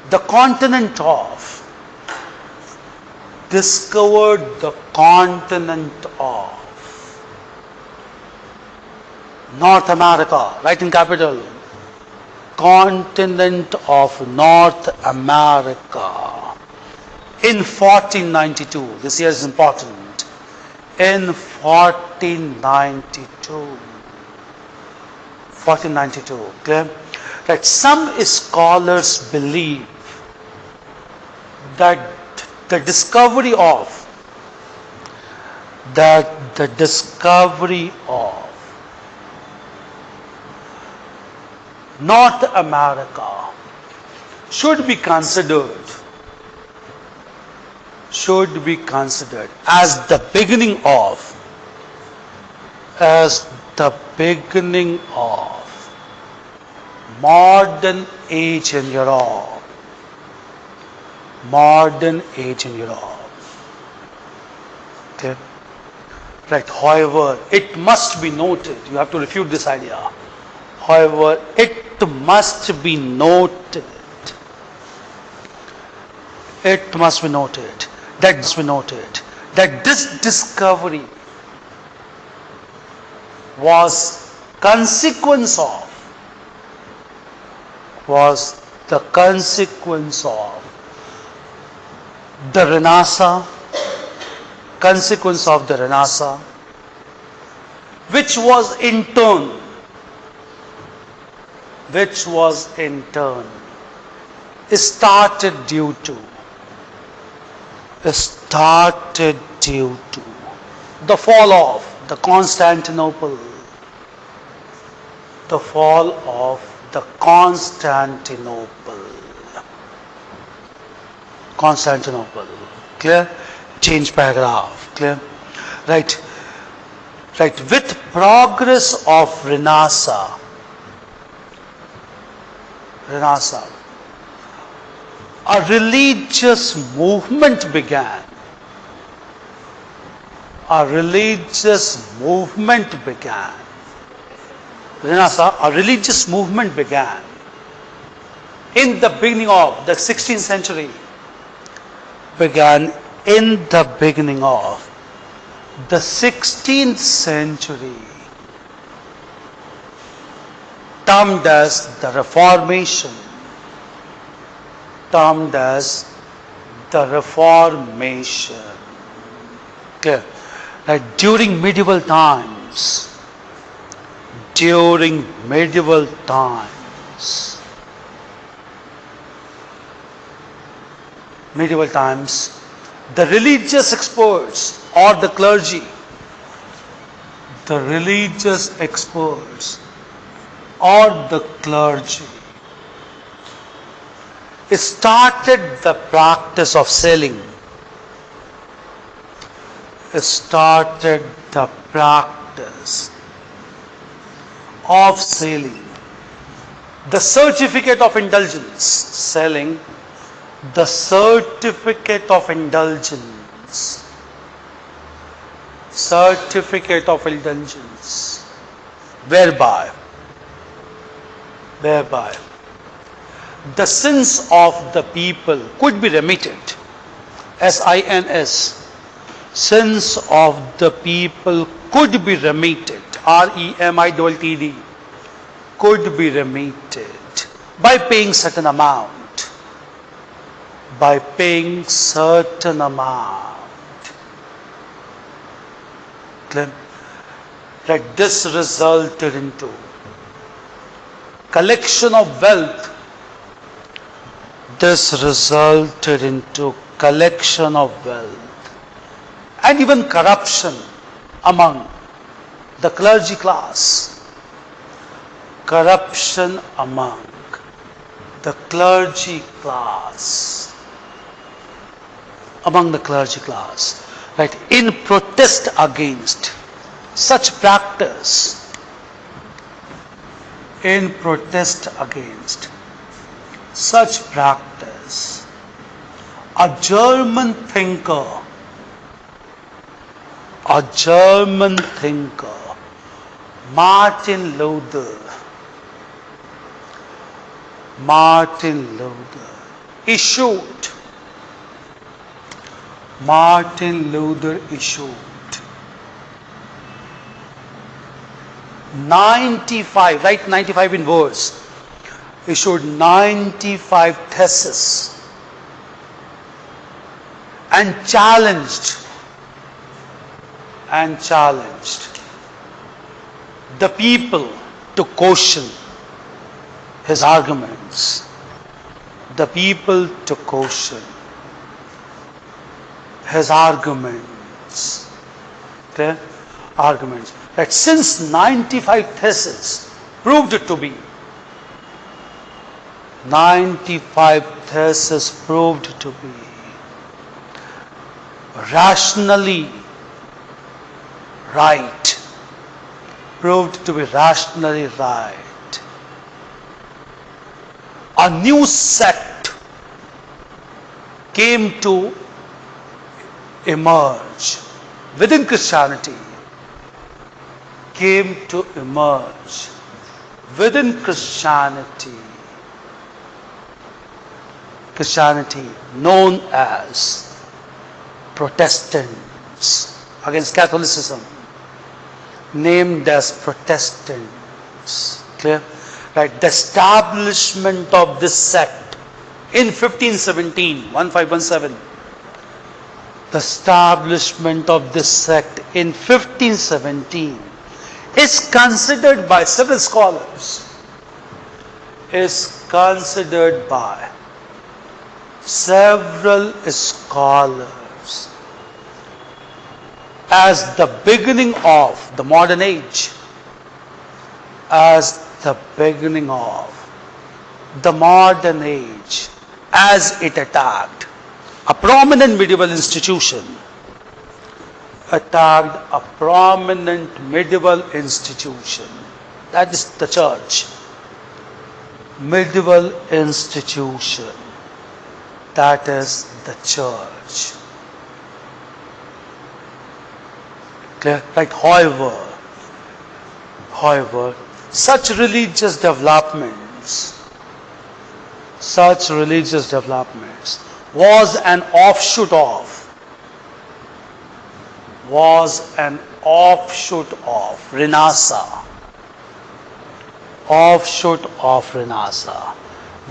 the continent of North America, right in capital, continent of North America in 1492. This year is important. In 1492, clear? Right. Some scholars believe that the discovery of North America should be considered as the beginning of modern age in Europe. Okay. Right. However, it must be noted, you have to refute this idea. However, it must be noted that this discovery was the consequence of the Renaissance, which was in turn started due to the fall of the Constantinople, clear? Change paragraph, clear? Right. With progress of Renaissance, a religious movement began. Renaissance, a religious movement began in the beginning of the 16th century. Termed as the Reformation. Clear? During medieval times, the religious experts or the clergy, or the clergy started the practice of selling. Started the practice of selling the certificate of indulgence, selling the certificate of indulgence, certificate of indulgence, whereby the sins of the people could be remitted, SINS, sins of the people could be remitted, REMITTD, could be remitted by paying certain amount, by paying certain amount. That this resulted into collection of wealth. This resulted into collection of wealth and even corruption among the clergy class. Corruption among the clergy class. Among the clergy class. Right, in protest against such practice, in protest against such practice, a German thinker, Martin Luther issued 95, write 95 in words, issued 95 theses and challenged the people to question his arguments. The people to question his arguments. Okay? Arguments. That since 95 theses proved to be 95 theses proved to be rationally right, proved to be rationally right. A new sect came to emerge within Christianity, Christianity known as Protestants, against Catholicism, named as Protestants. Clear? Right, the establishment of this sect in 1517, the establishment of this sect in 1517 is considered by several scholars, as the beginning of the modern age, as it attacked a prominent medieval institution, that is the church, medieval institution, that is the church. Clear? Right? However, such religious developments was an offshoot of Renaissance,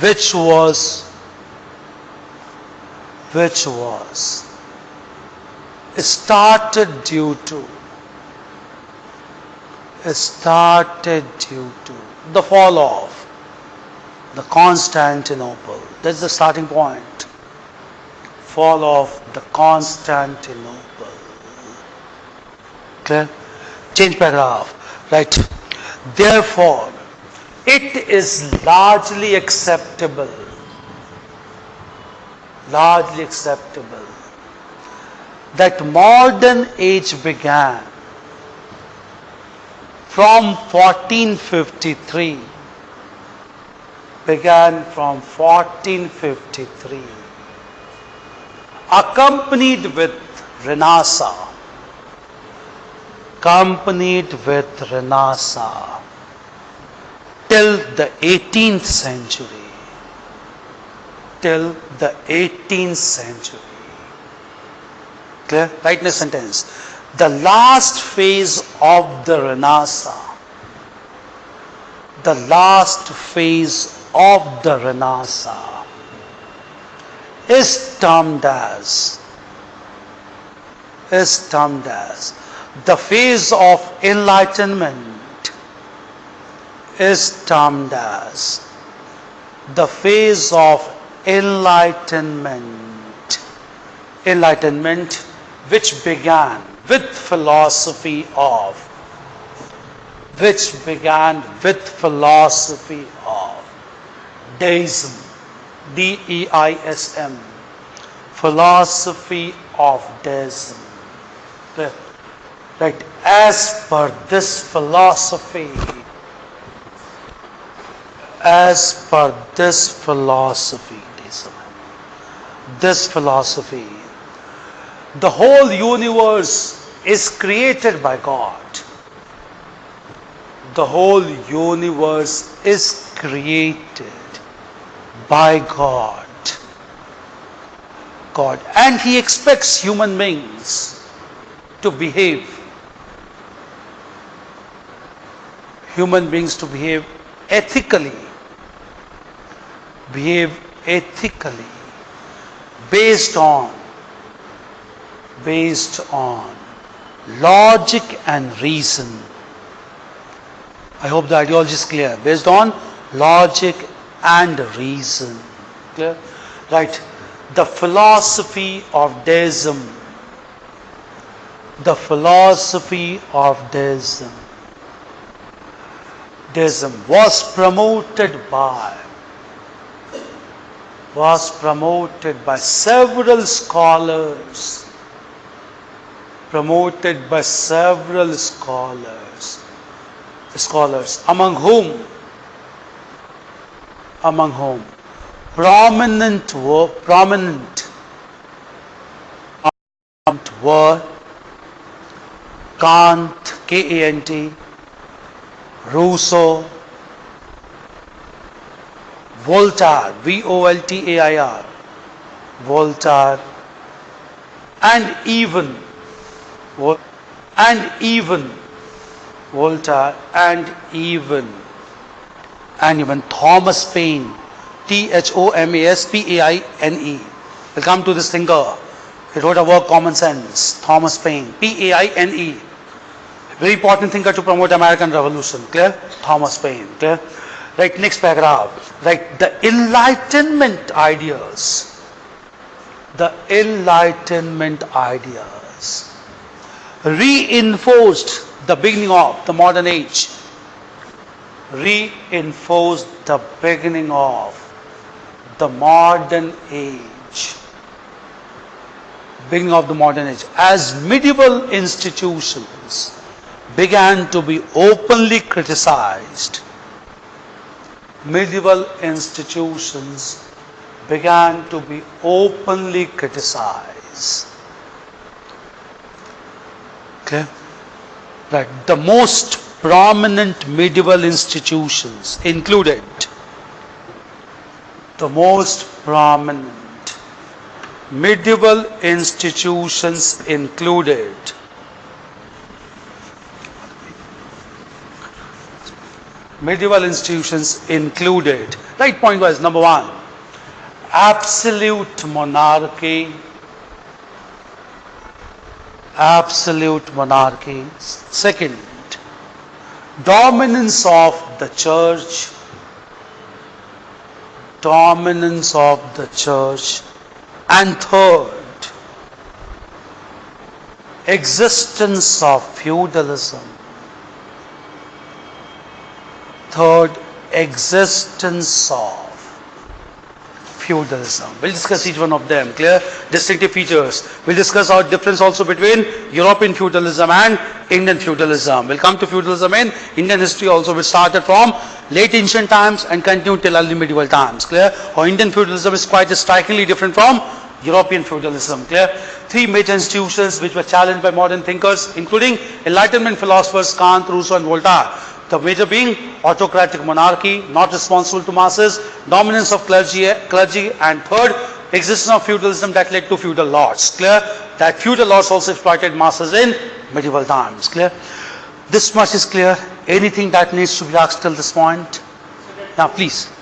which was started due to the fall of the Constantinople. That's the starting point. Fall of the Constantinople. Clear? Change paragraph. Right. Therefore, it is largely acceptable that modern age began from 1453, accompanied with Renaissance, till the 18th century. Clear? Write next sentence. The last phase of the Renaissance, is termed as the phase of enlightenment, which began with philosophy of deism, D-E-I-S-M, philosophy of deism. Right, as per this philosophy, the whole universe is created by God. And He expects human beings to behave ethically, based on logic and reason. I hope the ideology is clear. Based on logic and reason. Clear? Right. The philosophy of deism. Was promoted by several scholars. Among whom prominent were Kant, K-A-N-T, Rousseau, Voltaire, V-O-L-T-A-I-R, and even Thomas Paine, Thomas Paine. We'll come to this thinker. He wrote a work, Common Sense. Thomas Paine, Paine. Very important thinker to promote American Revolution. Clear? Thomas Paine. Clear? Right, next paragraph. Right, the Enlightenment ideas reinforced the beginning of the modern age. As medieval institutions began to be openly criticized. Okay? Right. The most prominent medieval institutions included right, point was number one, absolute monarchy. Second, dominance of the church. And third, existence of feudalism. existence of feudalism. We'll discuss each one of them. Clear? Distinctive features. We'll discuss our difference also between European feudalism and Indian feudalism. We'll come to feudalism in Indian history also, which started from late ancient times and continued till early medieval times. Clear? Our Indian feudalism is quite strikingly different from European feudalism. Clear? Three major institutions which were challenged by modern thinkers, including Enlightenment philosophers Kant, Rousseau and Voltaire. The major being autocratic monarchy, not responsible to masses, dominance of clergy, and third, existence of feudalism that led to feudal lords. Clear? That feudal lords also exploited masses in medieval times. Clear? This much is clear. Anything that needs to be asked till this point? Now please.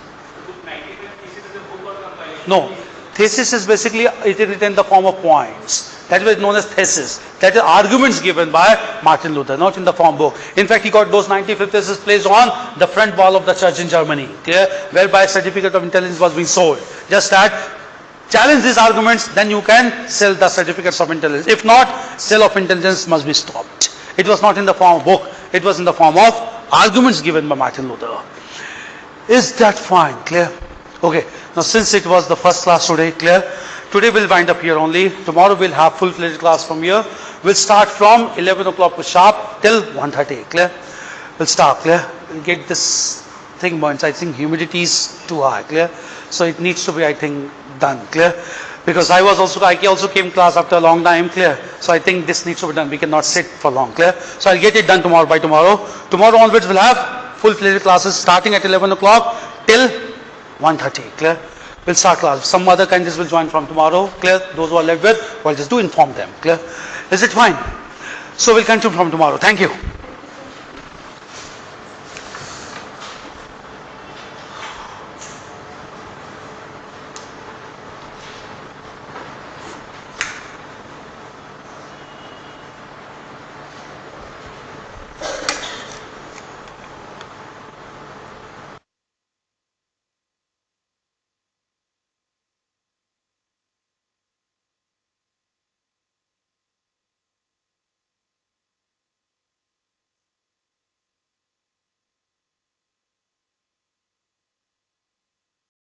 The book 95 thesis is a book or compilation? No. Thesis is basically it is written in the form of points. That was known as thesis. That is arguments given by Martin Luther, not in the form book. In fact, he got those 95 theses placed on the front wall of the church in Germany, clear, whereby a certificate of intelligence was being sold. Just that, challenge these arguments, then you can sell the certificates of intelligence. If not, sale of intelligence must be stopped. It was not in the form of book. It was in the form of arguments given by Martin Luther. Is that fine? Clear? Okay. Now, since it was the first class today, clear? Today we'll wind up here only. Tomorrow we'll have full-fledged class from here. We'll start from 11 o'clock sharp till 1:30. Clear? We'll start. Clear? We'll get this thing burnt. I think humidity is too high. Clear? So it needs to be, I think, done. Clear? Because I also came class after a long time. Clear? So I think this needs to be done. We cannot sit for long. Clear? So I'll get it done tomorrow by tomorrow. Tomorrow onwards we'll have full-fledged classes starting at 11 o'clock till 1:30. Clear? We'll start class. Some other candidates will join from tomorrow. Clear? Those who are left with, well, just do inform them. Clear? Is it fine? So we'll continue from tomorrow. Thank you.